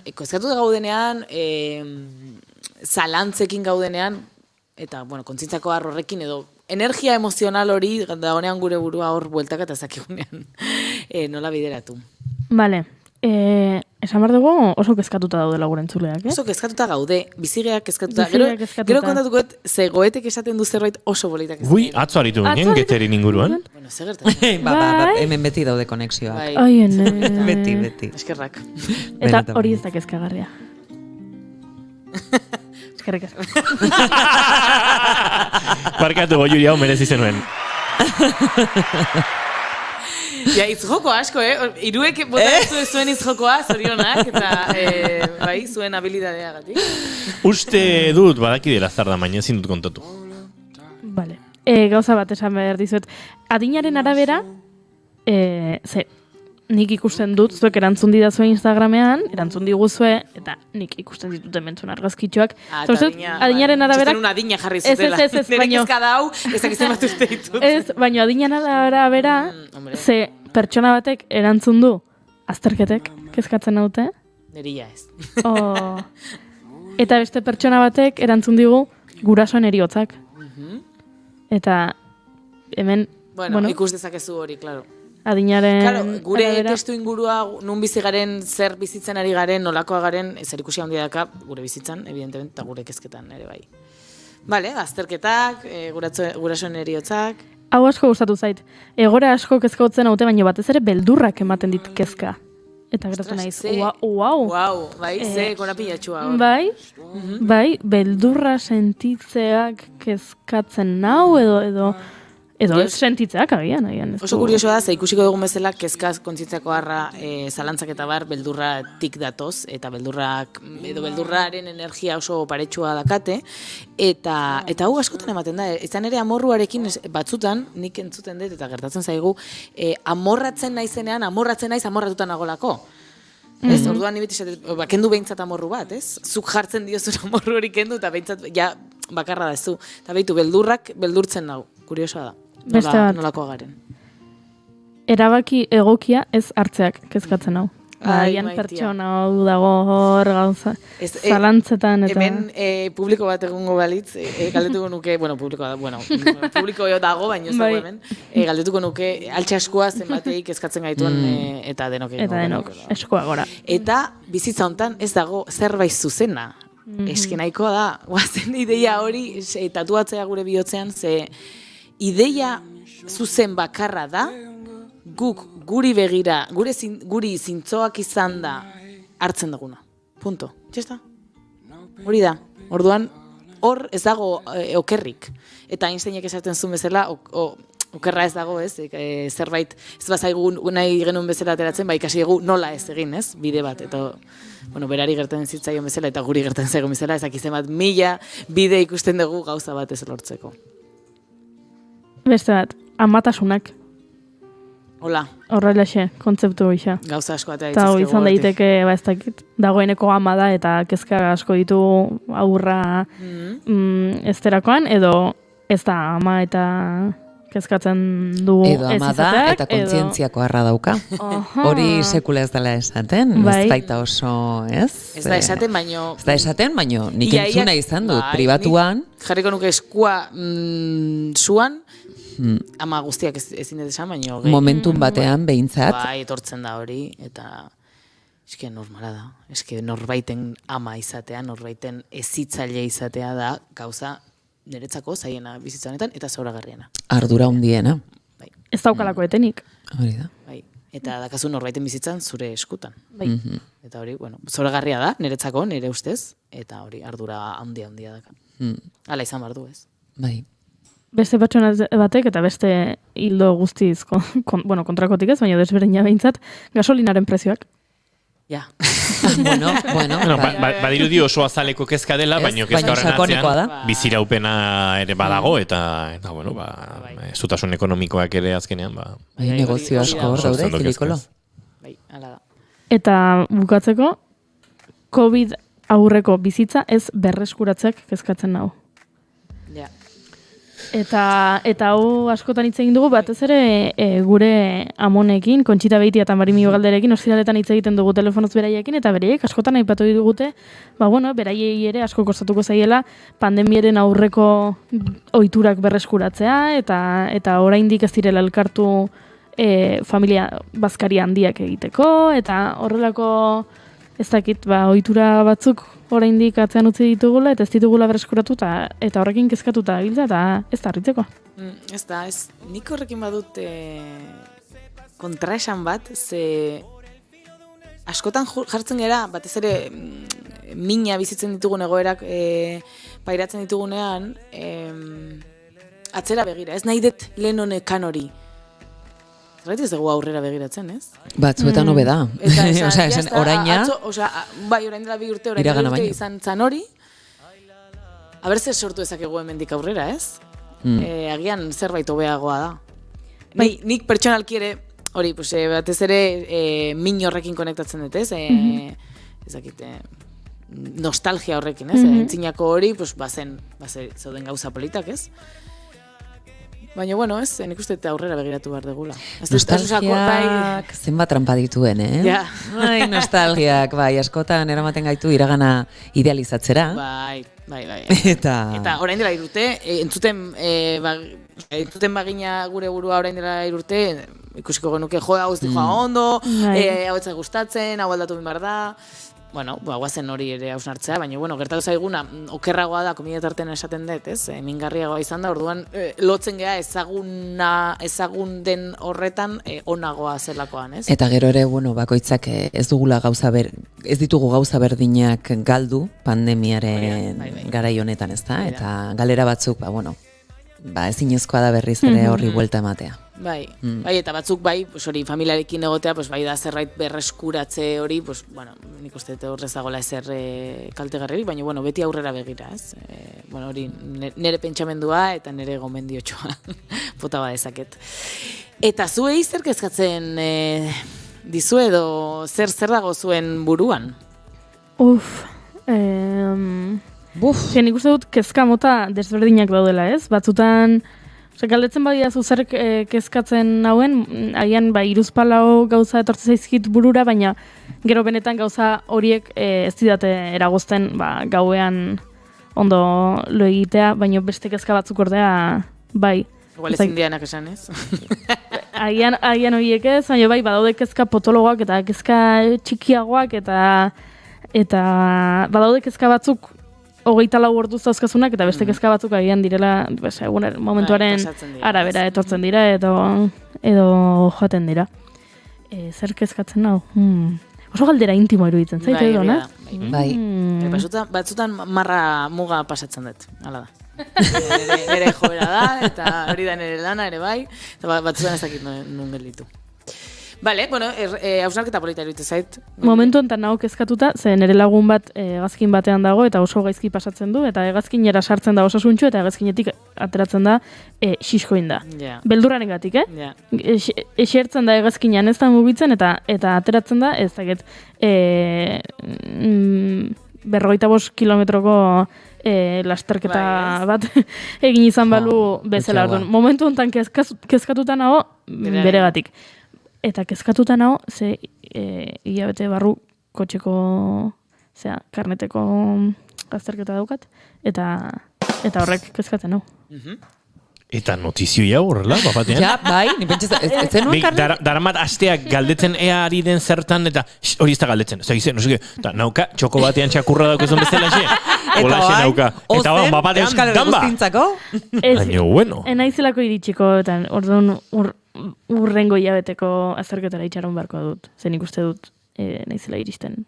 zalantzekin gaudenean, eta, bueno, kontzientzako horrekin edo energia emozional hori dagoenean gure burua hor bueltaka eta zakigunean nola bideratu. Vale, esan behar dugu oso kezkatuta daudela gure entzuleak, Oso kezkatuta gaude, bizigeak kezkatuta. Bizigeak kezkatuta. Gero kontatuko zegoetek esaten du zerbait oso politak ez. Ui, atzo aritu ginen, Geterin inguruan. Bueno, zer gertatzen. Ba, hemen beti daude konexioak. Bai. Ai, ene. Beti. Eskerrak. Eta Benetan. hori ez da kezkagarria. Eskerrik asko. Barkatu goiuri hau merezi zenuen. Ja, izjoko asko, Iruek botatu zuen izjokoa, zorionak, eta bai, zuen habilidadeagatik. Uste dut badakidela zer da, baina ezin dut kontatu. Vale. Gauza bat esan behar dizuet. Adinaren arabera, nik ikusten dut, zuek erantzun didazue Instagramean, erantzun diguzue, eta nik ikusten ditut hementzun argazkitxoak. Adinaren arabera... Zuten una adina jarri zutela. Ez, baino... Nerekizka dau, ezakizten bat uste ditut. Ez, baino adinaren arabera, ze pertsona batek erantzun du, azterketek, kezkatzen naute. Neria ez. Eta beste pertsona batek erantzun digu gurasoen heriotzak. Eta hemen... Bueno, ikus dezakezu hori, klaro. Adinaren... Claro, gure testu ingurua, nun bizi garen, zer bizitzen ari garen, nolakoa garen, zer ikusi handia daka, gure bizitzan, evidentemente, eta gure kezketan ere bai. Bale, azterketak, gurasoen heriotzak... Hau asko gustatu zait. Egora asko kezkautzen haute, baino batez ere beldurrak ematen dit kezka. Eta geratu naiz, uau. Uau, bai, ze korapilatxua. Bai, beldurra sentitzeak kezkatzen nau, edo ez sentitzeak agian. Oso kurioso da, ze ikusiko dugun bezala, kezkaz kontzientziako harra zalantzak eta bar, beldurra tik datoz, eta beldurraren energia oso paretsua dakate, eta hau askotan ematen da, izan ere amorruarekin batzutan, nik entzuten dut, eta gertatzen zaigu, amorratzen naizenean, amorratuta nagolako. Ez, orduan nibeti kendu behintzat amorru bat, ez? Zuk jartzen diozun amorru hori kendu, eta behintzat, ja, bakarra da zu. Eta behitu, beldurtzen nau, kuriosoa da. Nolako garen. Erabaki egokia ez hartzeak kezkatzen hau. Agian pertsona hau dago hor gauza, zalantzetan eta... Hemen publiko bat egongo balitz, galdetuko nuke, publiko dago, baina ez dago hemen, galdetuko nuke altxaskua zenbateik kezkatzen gaituen eta denok. Eta denok, eskua gora. Eta bizitza hontan ez dago zerbait zuzena. Eske nahikoa da, guazen ideia hori, tatuatzea gure bihotzean, ze ideia zuzen bakarra da, guk guri begira, guri zintzoak izan da hartzen duguna. Punto. Txesta? Hori da. Orduan, hor ez dago okerrik. Eta Einsteinek esaten zuen bezala, okerra ez dago, ez? Zerbait, ez bazaigun nahi genuen bezala ateratzen, ikasi dugu nola ez egin, ez? Bide bat, eta bueno, berari gertatzen zitzaion bezala, eta guri gertatzen zaigun bezala, ezakizen bat, 1000 bide ikusten dugu gauza bat ez lortzeko. Beste bat, amatasunak. Hola. Horrelaxe, kontzeptu gisa. Gauza asko atea Eta ditzazkegu. izan daiteke, ez dakit, dagoeneko ama da eta kezka asko ditu aurra ez derakoan, edo ez da ama eta kezkatzen du Edo ez ama da izateak, eta kontzientziako harra dauka. Aha. Hori sekula ez dela esaten, Bai. ez baita oso, ez? Ez da esaten, baino... Ez da esaten, baino nik Ia, entzuna izan dut, bai, pribatuan. nik jarriko nuke eskua zuan, ama guztiak ezin dut esan, baino... Momentun batean behintzat. Bai, etortzen da hori, eta... Eske normala da. Eske norbaiten ama izatea, norbaiten ezitzaile izatea da gauza niretzako zaiena bizitza honetan eta zoragarriena. Ardura hundiena. Bai. Ez daukalako etenik. Hori da. Bai. Eta dakazu norbaiten bizitzan zure eskutan. Bai. Eta hori, bueno, zoragarria da niretzako, nire ustez, eta hori ardura handia daka. Hala izan behar du, ez? Bai. Beste pertsona batek eta beste hildo guztiz kontrakotik ez, baina desberdina behintzat, gasolinaren prezioak. Ja. Bueno, badirudi oso azaleko kezka dela, baina kezka horren sakonekoa da. atzean biziraupena ere badago, eta bueno, zutasun ekonomikoak ere azkenean, Bai, negozio asko hor daude, kilikolo. Bai, hala da. Eta bukatzeko, COVID aurreko bizitza ez berreskuratzeak kezkatzen nau. Ja. Eta hau askotan hitz egin dugu, batez ere gure amonekin, Kontxita Beiti eta Mari Migalderekin, ostiraletan hitz egiten dugu telefonoz beraiekin, eta bereiek askotan aipatu digute, beraiei ere asko kostatuko zaiela pandemiaren aurreko ohiturak berreskuratzea, eta oraindik ez direla elkartu familia bazkari handiak egiteko, eta horrelako ez dakit, ohitura batzuk oraindik atzean utzi ditugula eta ez ditugula berreskuratu eta horrekin kezkatuta giltza eta ez da harritzeko. Ez da, nik horrekin badut kontraesan bat, ze askotan jartzen gera, batez ere mina bizitzen ditugun egoerak pairatzen ditugunean, atzera begira, ez nahi dut lehen honekan hori. Zerraitu ez dugu aurrera begiratzen, ez? Batzuetan hobe da. Osea, oraina... Bai, orain dela 2 urte, orain dela 2 urte izan zan hori. Aber zer sortu ezakegu hemendik aurrera, ez? Agian zerbait hobeagoa da. Nik pertsonalki ere, hori, batez ere min horrekin konektatzen dut, ez? Ezakit, nostalgia horrekin, ez? Entzinako hori, bazen zauden gauza politak, ez? Baina, bueno, ez, nik uste eta aurrera begiratu behar degula. Nostalgiak zenbat trampa dituen, Ja. Nostalgiak, askotan eramaten gaitu iragana idealizatzera. Bai. Eta orain dela 3 urte, entzuten bagina gure burua orain dela 3 urte, ikusiko genuke hau ez dijoa ondo, hau ez gustatzen, hau aldatu behar da. Bueno, guazen hori ere hausnartzea, baina, gertatu zaiguna, okerragoa da, komida tartean esaten dut, ez? Mingarriagoa izan da, orduan, lotzen geha ezagun den horretan onagoa zelakoan, ez? Eta gero ere, bakoitzak ez ditugu gauza berdinak galdu pandemiaren garai honetan, ez da? Eta galera batzuk, ezinezkoa da berriz ere horri buelta ematea. Bai, eta batzuk hori familiarekin egotea, da zerbait berreskuratze hori, nik uste horrez dagoela ezer kaltegarririk, baina beti aurrera begira, ez? Hori nire pentsamendua eta nire gomendiotxoa bota badezaket. Eta zuei zer kezkatzen dizu edo zer dago zuen buruan? Nik uste dut kezka mota desberdinak daudela, ez? Batzutan, galdetzen badiazu zer kezkatzen nauen, agian 3-4 gauza etortzen zaizkit burura, baina gero benetan gauza horiek ez didate eragozten gauean ondo lo egitea, baina beste kezka batzuk ordea bai. Igual ez indianak esan, ez? Agian horiek ez, baina badaude kezka potologoak eta kezka txikiagoak eta badaude kezka batzuk 24 orduz dauzkazunak eta beste kezka batzuk agian direla, momentuaren arabera etortzen dira edo joaten dira. Zer kezkatzen nau? Oso galdera intimo iruditzen, zaitu edo, na? Bai. Batzutan marra muga pasatzen dut, hala da. Nere joera da, eta hori da nere lana ere bai, eta batzutan ez dakit nun gelditu. Bale, bueno, hausnarketa polita iruditzen zait. Momentu enten nago kezkatuta, ze nire lagun bat hegazkin batean dago eta oso gaizki pasatzen du, eta hegazkinera sartzen da osasuntxu, eta hegazkinetik ateratzen da xiskoin da. Yeah. Beldurraren gatik, Yeah. Esertzen da hegazkinean ez da mugitzen, eta ateratzen da, ez dakit, 55 kilometroko lasterketa bat egin izan balu bezala. Momentu enten kezkatuta nago beregatik. Eta kezkatuta nago, ze hilabete barru kotxeko, karneteko azterketa daukat, eta horrek kezkatzen hau. Eta notizio jau horrela, bapatean? Ja, bai, ni pentsa ez zenuen karnet. Daramat asteak galdetzen ea ari den zertan, eta hori ez da galdetzen. Ez da gizien, no seke, eta nauka, txoko batean txakurra daukizun bezala xe. Hola xe nauka. Eta bapatean, damba! Baina, bueno. Enaizelako iritsiko, eta orduan urrengo hilabeteko azterketara itxaron beharko dut. Zen ikuste dut naizela iristen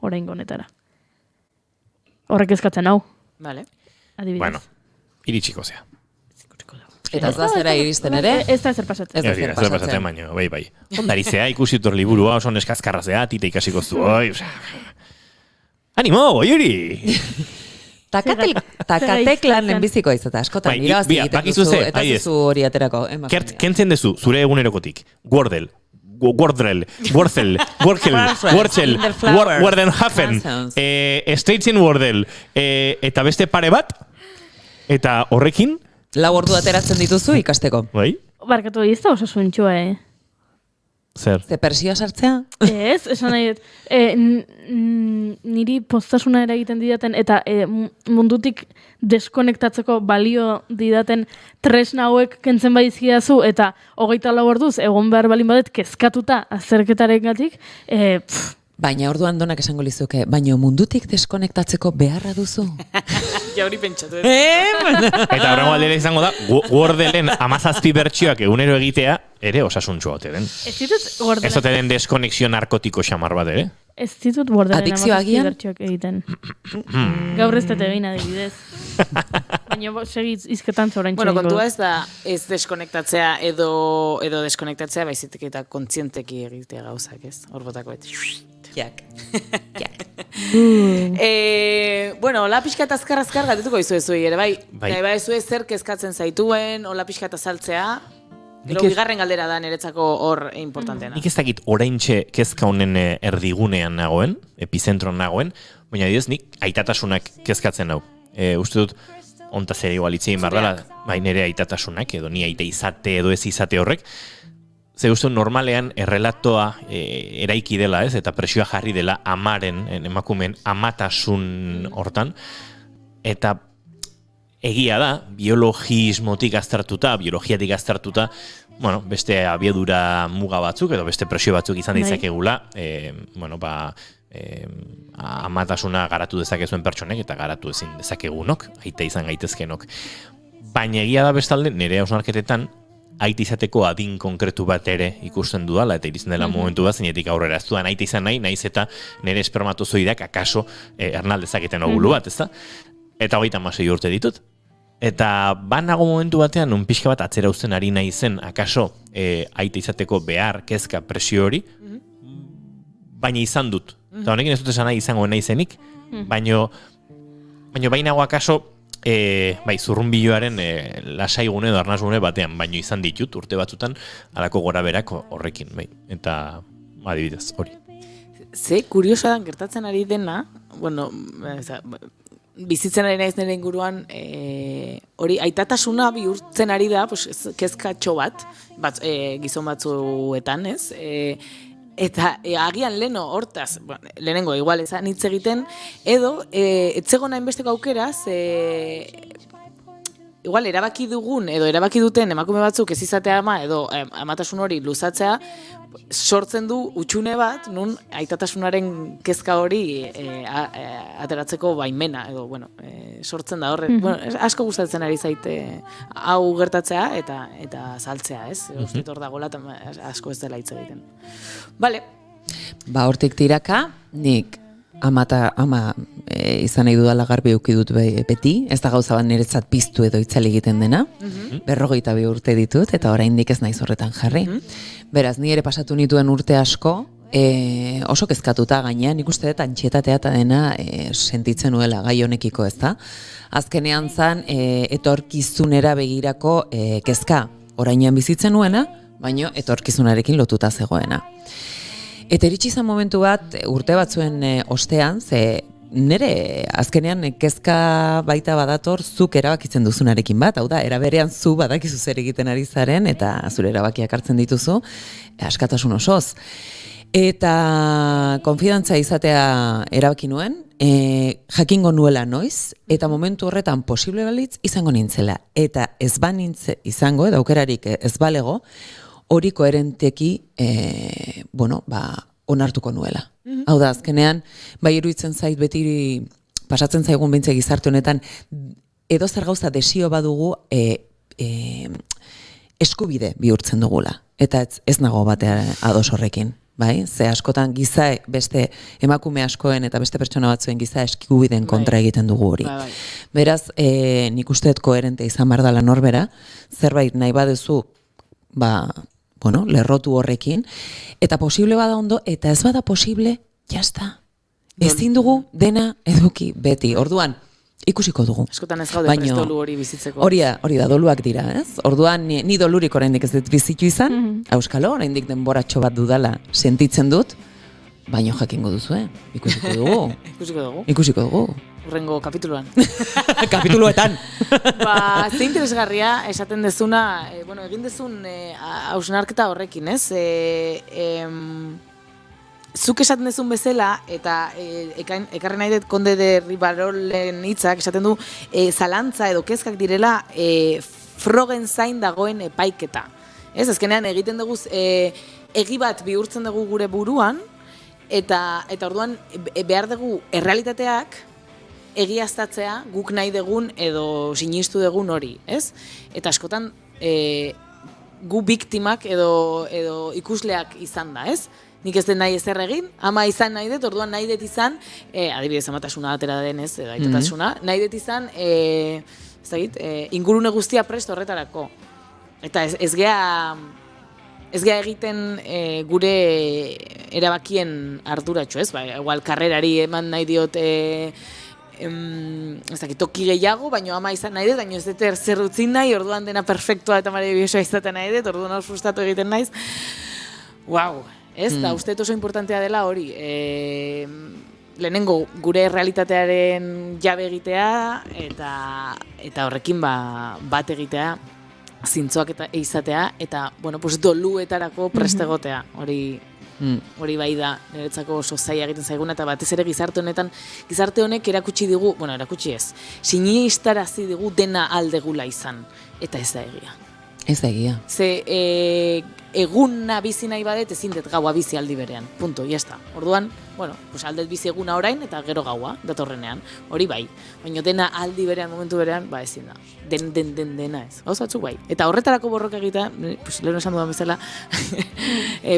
oraingo honetara. Horrek eskatzen hau. Vale. Adibidez. Bueno, iritsiko zea. Eta ez da zera iristen ere? Ez da zer pasatzen. Ez da zer pasatzen. Baina, bai. Ondari zea, ikusi dut liburua, oso neskazkarra zea, tita ikasiko zu. Animo, goiuri! Takatek lan lehenbiziko izate askotan. Bakizu ze, eta zuzu hori aterako. Kentzen dezu, zure egunerokotik. Wordle, Wortel, Wardenhafen, Steitzen Wordle, eta beste pare bat, eta horrekin, 4 ordu ateratzen dituzu ikasteko. Bai? Barkatu, ez da osasuntxua, Zer? Ze persioa sartzea? Ez, esan nahi dut. Niri postasuna eragiten didaten, eta mundutik deskonektatzeko balio didaten tresna hauek kentzen baizkidazu, eta 24 orduz egon behar balin badet kezkatuta azterketaren gatik, Baina orduan donak esango lizuke, baina mundutik deskonektatzeko beharra duzu? Ja hori pentsatu. Eta horrengo aldera izango da, Wordelen 17 bertsioak egunero egitea, ere osasuntxua ote den. Ez ote den deskonexio narkotiko xamar bat ere? Ez ditut Wordelen 17 bertsioak egiten. Gaur ez dut egin adibidez. Baina segiz izketan zorain txeiko. Bueno, kontua ez da ez deskonektatzea edo deskonektatzea, baizitek eta kontzienteki egitea gauzak, ez? Hor botako beti. Jak. Bueno, hola pixkat azkar galdetuko izu ezuei ere, bai. Bai ezu zer kezkatzen zaituen, hola pixkat azaltzea. Gero bigarren galdera da niretzako hor importanteena. Nik ez dakit oraintxe kezka honen erdigunean nagoen, epizentron nagoen, baina didez nik aitatasunak kezkatzen hau. Uste dut, ontaz ere igual itzein bardala, bai nire aitatasunak, edo ni aite izate edo ez izate horrek, ze uste normalean errelatoa eraiki dela, ez? Eta presioa jarri dela amaren, emakumeen amatasun hortan, eta egia da, biologismotik aztertuta, biologiatik aztertuta, bueno, beste abiadura muga batzuk, edo beste presio batzuk izan ditzakegula, amatasuna garatu dezakezuen pertsonek, eta garatu ezin dezakegunok, aita izan gaitezkenok. Baina egia da bestalde, nire hausnarketetan, aita izateko adin konkretu bat ere ikusten dudala, eta irizten dela momentu bat, zinetik aurrera ez dudan aita izan nahi, naiz eta nire espermatozoidak akaso ernaldezaketen ovulu bat, ezta? Eta 36 urte ditut. Eta banago momentu batean, un pixka bat atzera uzten ari nahi zen, akaso aita izateko behar, kezka, presio hori, baina izan dut. Eta honekin ez dut esan nahi izango nahi zenik, baina bainago akaso, zurrunbiloaren lasaigune edo arnasgune batean, baino izan ditut urte batzutan alako gora berak horrekin, bai. Eta adibidez, hori. Ze kuriosa dan gertatzen ari dena, bueno, bizitzen ari naiz nire inguruan, hori aitatasuna bihurtzen ari da, kezkatxo bat, gizon batzuetan, ez? Eta agian leno hortaz, lehenengo igual ezan hitz egiten, edo etzegona hainbesteko aukeraz, igual erabaki dugun edo erabaki duten emakume batzuk ez izatea ama edo amatasun hori luzatzea, sortzen du utxune bat, nun aitatasunaren kezka hori ateratzeko baimena, edo, sortzen da horre. Asko gustatzen ari zaite hau gertatzea eta saltzea, ez? Uste hor dagoela asko ez dela hitz egiten. Bale. Ba, hortik tiraka, nik ama izan nahi dudala garbi eduki dut beti, ez da gauza bat niretzat piztu edo itzali egiten dena, 42 urte ditut, eta oraindik ez naiz horretan jarri. Beraz, ni ere pasatu nituen urte asko, oso kezkatuta gainean, nik uste dut antxietatea eta dena sentitzen nuela gai honekiko, ez da? Azkenean zan, etorkizunera begirako kezka orainean bizitzen nuena, baino etorkizunarekin lotuta zegoena. Eta iritsi izan momentu bat, urte batzuen ostean, ze nire azkenean kezka baita badator zuk erabakitzen duzunarekin bat, hau da, eraberean zu badakizu zer egiten ari zaren, eta zure erabakiak hartzen dituzu, askatasun osoz. Eta konfidantza izatea erabaki nuen, jakingo nuela noiz, eta momentu horretan posible balitz izango nintzela. Eta ez banintze izango, edo aukerarik ez balego, hori koherenteki, onartuko nuela. Hau da, azkenean, bai iruditzen zait beti pasatzen zaigun bintze gizarte honetan, edo zer gauza desio badugu eskubide bihurtzen dugula. Eta ez nago batea ados horrekin. Bai, ze askotan giza beste emakume askoen eta beste pertsona batzuen giza eskubideen kontra egiten dugu hori. Beraz, nik usteet koherente izan behar dela norbera, zerbait nahi baduzu, lerrotu horrekin, eta posible bada ondo, eta ez bada posible, jazta. Ezin dugu dena eduki beti. Orduan, ikusiko dugu. Askotan ez gaude prest dolu hori bizitzeko. Hori da, doluak dira, ez? Orduan, ni dolurik oraindik ez dut bizitu izan, auskalo, oraindik denboratxo bat dudala sentitzen dut, baino jakingo duzu, ikusiko dugu. Ikusiko dugu. Urrengo kapituluan. Kapituluetan. Ze interesgarria esaten dezuna, egin dezun hausnarketa horrekin, ez? Zuk esaten dezun bezala, eta ekarri nahi dut Konde de Rivarolen hitzak esaten du, zalantza edo kezkak direla frogen zain dagoen epaiketa. Ez, azkenean egiten dugu egi bat bihurtzen dugu gure buruan, eta orduan behar dugu errealitateak egiaztatzea guk nahi dugun edo sinistu dugun hori, ez? Eta askotan gu biktimak edo ikusleak izan da, ez? Nik ez den nahi ezer egin, ama izan nahi dut, orduan nahi dut izan, adibidez amatasuna atera denez, edo aitatasuna, nahi dut izan, ingurune guztia prest horretarako. Eta ez gea egiten gure erabakien arduratxo, ez? Igual karrerari eman nahi diot toki gehiago, baina ama izan nahi dut, baina ez dut zer utzin nahi, orduan dena perfektua eta maravillosua izaten nahi dut, orduan hor frustratu egiten naiz. Wow! Ez, da uste oso importantea dela hori, lehenengo gure realitatearen jabe egitea eta horrekin bat egitea, zintzoak eta izatea, eta doluetarako prest egotea, hori bai da, niretzako oso zaila egiten zaiguna, eta batez ere gizarte honek erakutsi digu, erakutsi ez, sinistarazi digu dena aldegula izan, eta ez da egia. Ez da egia. Ze eguna bizi nahi badet ezin dut gaua bizi aldi berean. Punto, jazta. Orduan, aldet bizi eguna orain eta gero gaua datorrenean. Hori bai. Baina dena aldi berean, momentu berean, ezin da. Dena ez. Gauza batzuk bai. Eta horretarako borroka egitea, lehen esan dudan bezala,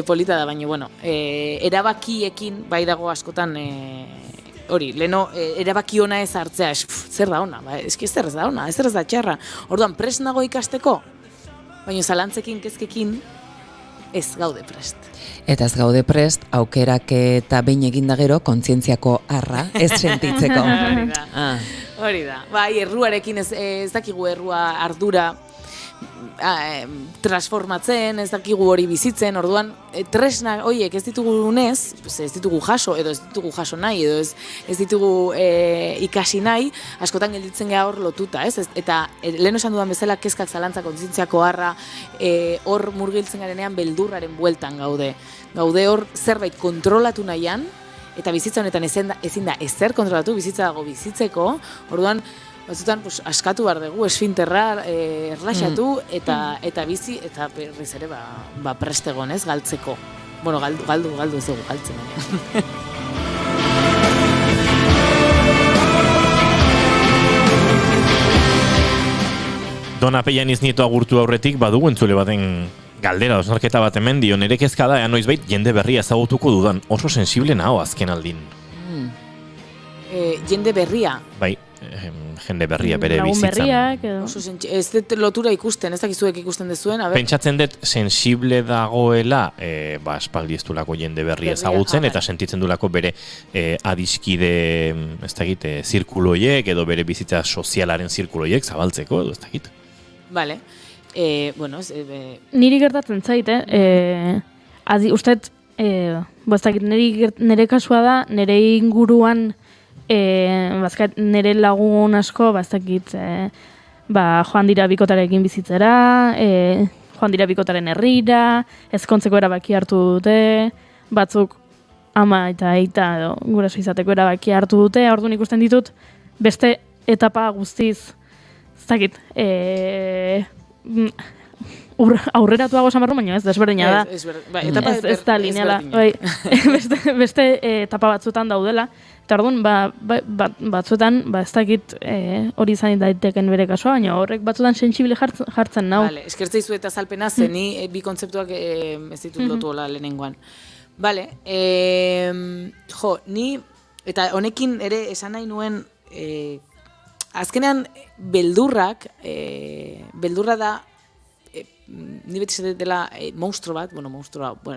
polita da, baina, erabakiekin bai dago askotan hori, leheno, erabaki ona ez hartzea, zer da ona? Eski zer ez da ona, ez da txarra. Orduan, prest nago ikasteko, baina zalantzekin, kezkekin, ez gaude prest. Eta ez gaude prest, aukerak eta behin eginda gero, kontzientziako arra ez sentitzeko. Hori da. Bai, erruarekin ez dakigu errua ardura transformatzen, ez dakigu hori bizitzen, orduan tresna horiek ez ditugunez, ez ditugu jaso, edo ez ditugu jaso nahi, edo ez ditugu ikasi nahi, askotan gelditzen geha hor lotuta, ez? Eta lehen esan dudan bezala, kezkak, zalantza, kontzientziako harra, hor murgiltzen garenean beldurraren bueltan gaude. Gaude hor zerbait kontrolatu nahian, eta bizitza honetan ezin da ezer kontrolatu, bizitza dago bizitzeko, orduan, batzutan askatu behar dugu, esfinterra erlaxatu eta bizi, eta berriz ere prest egon ez, galtzeko. Galdu ez dugu galtzen. Dona Pellaniz Nieto agurtu aurretik badugu entzule baten galdera, osnarketa bat hemen dio, nire kezka da, noiz bait jende berria ezagutuko dudan, oso sensible naho azken aldin. jende berria. Bai, jende berria bere Lagun bizitzan. berriak, edo. Ez dut lotura ikusten, ez dakizuek ikusten dezuen, a ber. Pentsatzen dut sensible dagoela, aspaldi ez dulako jende berria ezagutzen, eta sentitzen dulako bere adiskide, ez dakit, zirkuloiek, edo bere bizitza sozialaren zirkuloiek zabaltzeko, edo ez dakit. Vale. Bueno, Niri gertatzen zait, usteet, ez dakit, nire kasua da, nire inguruan, nire lagun asko, ez dakit, joan dira bikotarekin bizitzera, joan dira bikotaren herrira, ezkontzeko erabaki hartu dute, batzuk ama eta aita edo guraso izateko erabaki hartu dute, orduan ikusten ditut, beste etapa guztiz, ez dakit, aurreratuago samarru, baina ez desberdina da. Ez da lineala. Beste etapa batzuetan daudela, eta orduan, batzuetan, ez dakit hori izan daiteken bere kasua, baina horrek batzuetan sensible jartzen nau. Vale, eskertzei zu eta azalpena, zeni bi kontzeptuak ez ditut lotu hola lehenengoan. Vale, ni, eta honekin ere esan nahi nuen, azkenean beldurra da, ni beti zaten dela monstro bat,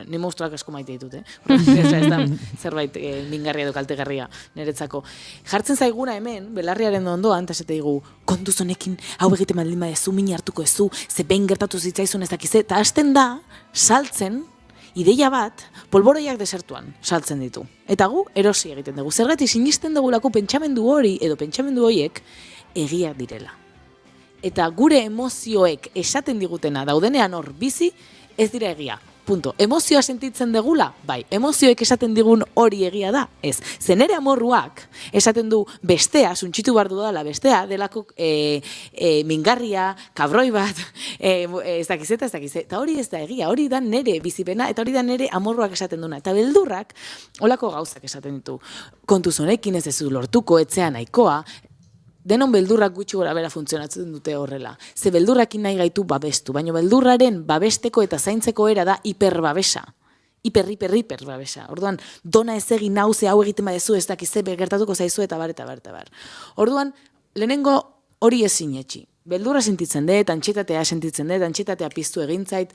ni monstruak asko maite ditut, ez da zerbait mingarria edo kaltegarria niretzako. Jartzen zaiguna hemen, belarriaren ondoan, eta esate digu, kontuz honekin, hau egite maldin badezu, min hartuko ezu, ze behin gertatu zitzaizun ez dakize, eta hasten da, saltzen, ideia bat, polboroiak desertuan saltzen ditu. Eta gu, erosi egiten dugu. Zergatik sinisten dugulako pentsamendu hori, edo pentsamendu horiek, egia direla. Eta gure emozioek esaten digutena daudenean hor bizi, ez dira egia. Punto. Emozioa sentitzen degula? Bai. Emozioek esaten digun hori egia da? Ez. Zenere amorruak esaten du bestea, suntxitu behar dudala bestea, delako mingarria, kabroi bat, ez dakizeta. Eta hori ez da egia, hori da nere bizipena, eta hori da nere amorruak esaten duna. Eta beldurrak, holako gauzak esaten ditu. Kontuz honekin ez ezu lortuko, etzea nahikoa, denon beldurrak gutxi gora bera funtzionatzen dute horrela. Ze beldurrakin nahi gaitu babestu, baina beldurraren babesteko eta zaintzeko era da hiperbabesa. Hiper babesa. Orduan, dona ez egin nauze hau egiten badezu ez dakize gertatuko zaizu eta bar. Orduan, lehenengo hori ezin etxi. Beldurra sentitzen dut, antxetatea sentitzen dut, antxetatea piztu egintzait.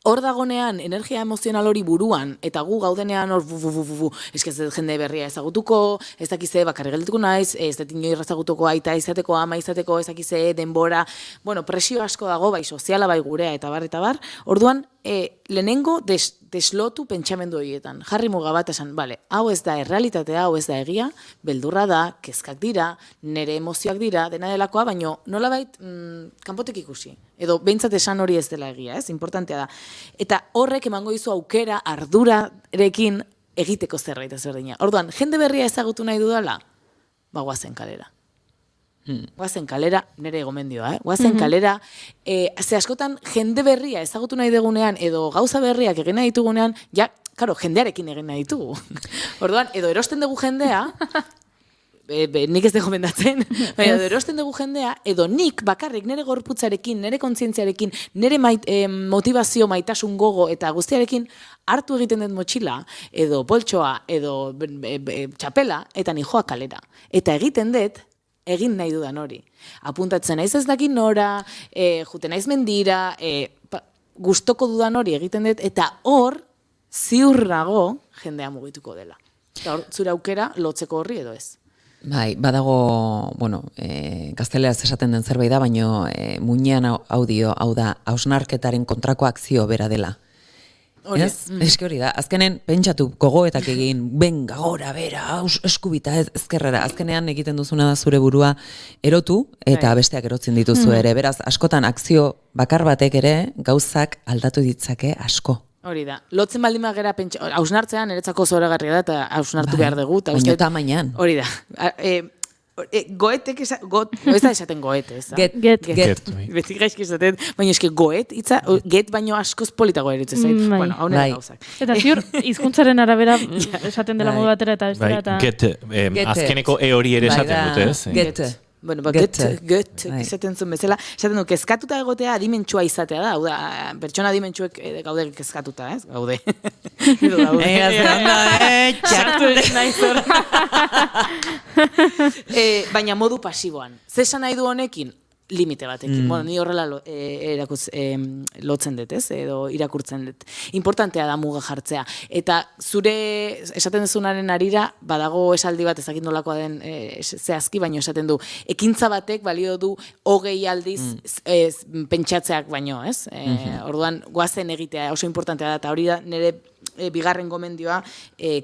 Hor dagonean, energia emozional hori buruan, eta gu gaudenean hor ez jende berria ezagutuko, ez dakize bakarri geldituko naiz, ez dut inoir ezagutuko aita izateko, ama izateko, ez dakize denbora, presio asko dago, bai soziala, bai gurea, eta bar. Orduan, lehenengo deslotu pentsamendu horietan. Jarri muga bat esan, hau ez da errealitatea, hau ez da egia, beldurra da, kezkak dira, nere emozioak dira, dena delakoa, baino nolabait kanpotek ikusi. Edo behintzat esan hori ez dela egia, ez? Importantea da. Eta horrek emango dizu aukera ardurarekin egiteko zerbait ezberdina. Orduan, jende berria ezagutu nahi dudala, guazen kalera. Guazen kalera, nire gomendioa, guazen kalera, ze askotan jende berria ezagutu nahi dugunean, edo gauza berriak egin nahi ditugunean, jendearekin egin nahi ditugu. Orduan, edo erosten dugu jendea, nik ez dugu gomendatzen, edo erosten dugu jendea, edo nik bakarrik nire gorputzarekin, nire kontzientziarekin, nire motivazio, maitasun gogo eta guztiarekin hartu egiten dut motxila, edo poltsoa, edo txapela, eta nijoa kalera. Eta egiten dut, egin nahi dudan hori. Apuntatzen naiz ez dakin nora, juten naiz mendira, gustoko dudan hori egiten dut, eta hor, ziurrago, jendea mugituko dela. Eta hor, zure aukera, lotzeko horri edo ez. Bai, badago, gazteleraz esaten den zerbait da, baino muinean audio, hau da, hausnarketaren kontrako akzio bera dela. Eske hori da, azkenen pentsatu gogoetak egin, benga, gora, bera, eskubita, ezkerrera, azkenean egiten duzuna da zure burua erotu, eta besteak erotzen dituzu ere, beraz, askotan akzio bakar batek ere gauzak aldatu ditzake asko. Hori da, lotzen baldin magera hausnartzean, eretzako zoragarria da, eta hausnartu behar dugu. Baina tamainan. Hori da. Goetek, ez da esaten goet, ez da? Get. Beti gaizki esaten, baina eski goet, get baino askoz politago eritzen zait. Bueno, hau nire gauzak. Eta ziur, hizkuntzaren arabera esaten dela modu batera eta bestera. Get, azkeneko hori ere esaten dute, ez? Get. Bueno, esaten zuen bezala, esaten du, kezkatuta egotea adimentsua izatea da, hau da, pertsona adimentsuek gaude kezkatuta, ez? Gaude. Baina modu pasiboan. Zesan nahi du honekin? Limite batekin. Bueno, ni horrela lotzen dut, ez? Edo irakurtzen dut. Importantea da muga jartzea. Eta zure esaten duzunaren arira, badago esaldi bat ezakit nolakoa den zehazki, baino esaten du, ekintza batek balio du 20 aldiz pentsatzeak baino, ez? Orduan, goazen egitea oso importantea da, eta hori da nire bigarren gomendioa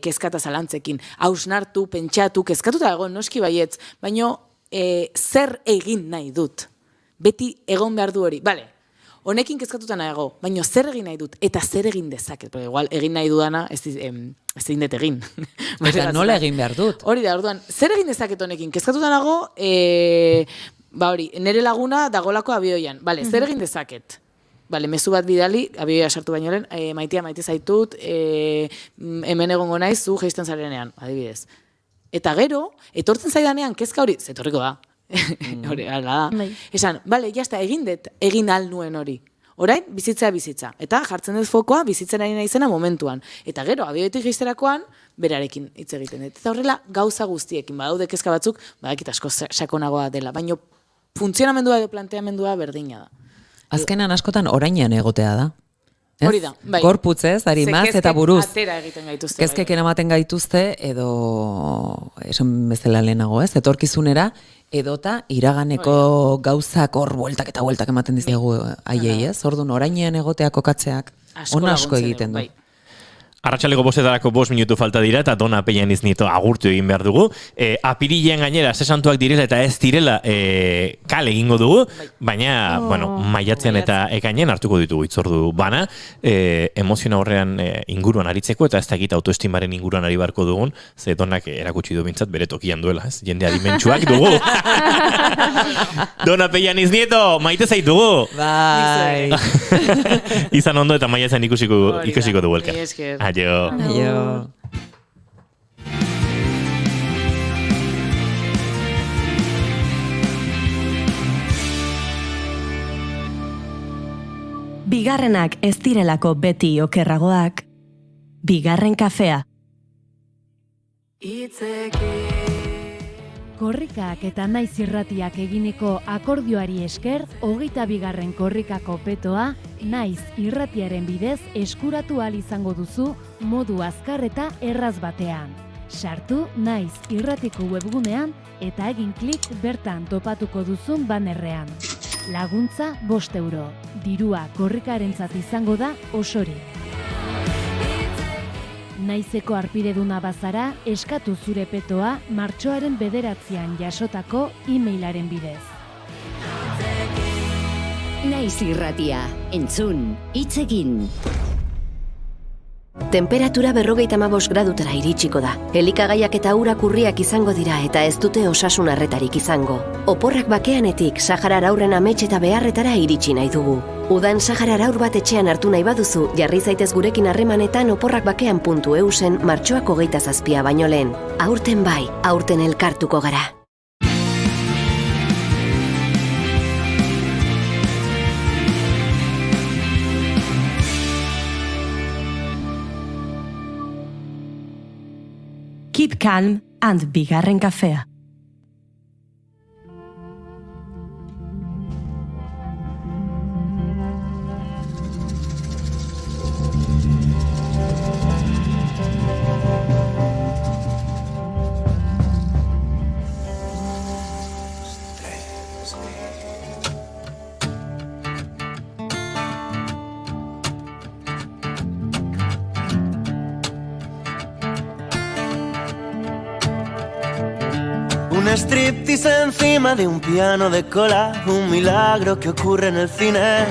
kezkata zalantzekin. Hausnartu, pentsatu, kezkatuta dago, noski baietz, baino zer egin nahi dut. Beti egon behar du hori. Bale, honekin kezkatuta nago, baina zer egin nahi dut, eta zer egin dezaket. Porque igual egin nahi dudana, ez dut egin. Eta nola egin behar dut? Hori da, orduan, zer egin dezaket honekin? Kezkatuta nago, hori, nire laguna dagolako abioian. Bale, zer egin dezaket? Bale, mezu bat bidali, abioia sartu baino lehen, maite zaitut, hemen egongo naiz, zu geisten zarenean, adibidez. Eta gero, etortzen zaidanean, kezka hori, zetorriko da. Hori, ala da. Esan, bale, jazta, egin al nuen hori. Orain, bizitza. Eta jartzen dut fokoa, bizitzen ari naizena momentuan. Eta gero, abioetik geisterakoan, berarekin hitz egiten dut. Eta horrela, gauza guztiekin, badaude kezka batzuk, badakit asko sakonagoa dela. Baina, funtzionamendua edo planteamendua berdina da. Azkenan askotan orainean egotea da. Hori da, bai. Gorputzez, arimaz eta buruz. Atera egiten gaituzte. Kezkek eramaten gaituzte, edo, esan bezala lehenago, ez? Etorkizunera, edota iraganeko gauzak hor bueltak ematen dizugu haiei, ez? Orduan, orainean egotea kokatzeak, ona asko egiten du. Arratsaleko 5 minutu falta dira eta Dona Pellaniz Nieto agurtu egin behar dugu. Apirilean gainera sesantuak direla eta ez direla kale egingo dugu, baina maiatzean eta ekainean hartuko ditugu itzordu bana, emoziona horrean inguruan aritzeko eta ez dakit autoestimaren inguruan ari barko dugun, ze Donak erakutsi du bintzat bere tokian duela, ez? Jende adimentsuak dugu. Dona Pellaniz Nieto, maite zaitugu! Bai! Izan ondo eta maiatzean ikusiko dugu elkar. Aio. Bigarrenak ez direlako beti okerragoak, bigarren kafea. Korrikak eta naiz irratiak eginiko akordioari esker, 22. korrikako petoa, naiz irratiaren bidez eskuratu ahal izango duzu modu azkar eta erraz batean. Sartu naiz irratiko webgunean eta egin klik bertan topatuko duzun banerrean. Laguntza 5 euro. Dirua korrikarentzat izango da osorik. Naizeko arpideduna bazara, eskatu zure petoa martxoaren 9 jasotako e-mailaren bidez. Naiz irratia, entzun, hitz egin. Temperatura 55 gradutara iritsiko da. Elikagaiak eta urak urriak izango dira eta ez dute osasun arretarik izango. Oporrak bakeanetik Saharar aurren amets eta beharretara iritsi nahi dugu. Udan Saharar aur bat etxean hartu nahi baduzu, jarri zaitez gurekin harremanetan oporrakbakean.eusen martxoak 27 baino lehen. Aurten bai, aurten elkartuko gara. Keep calm and bigarren kafea. Un striptease encima de un piano de cola, un milagro que ocurre en el cine.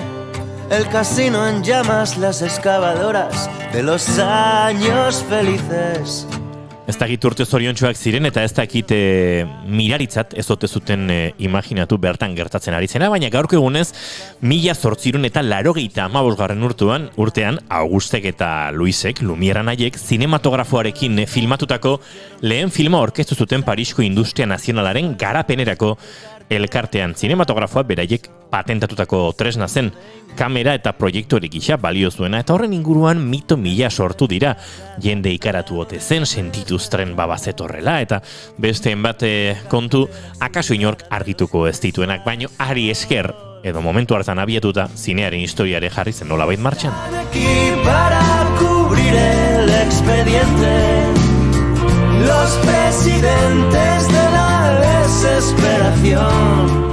El casino en llamas, las excavadoras de los años felices. Ez dakit urte zoriontsuak ziren eta ez dakit miraritzat ez ote zuten imaginatu bertan gertatzen ari zena, baina gaurko egunez 1885 urtean Augustek eta Luisek, Lumière anaiek, zinematografoarekin filmatutako lehen filma aurkeztu zuten Parisko Industria Nazionalaren garapenerako elkartean. Zinematografoa beraiek patentatutako tresna zen, kamera eta proiektorik gisa balio zuena, eta horren inguruan mito mila sortu dira. Jende ikaratu ote zen, sentituztren babazetorrela, eta besteen bat kontu, akaso inork argituko ez dituenak, baino ari esker, edo momentu hartan abiatuta, zinearen historiare jarri zen nolabait martxan. Para cubrir el expediente, los presidentes de la desesperación.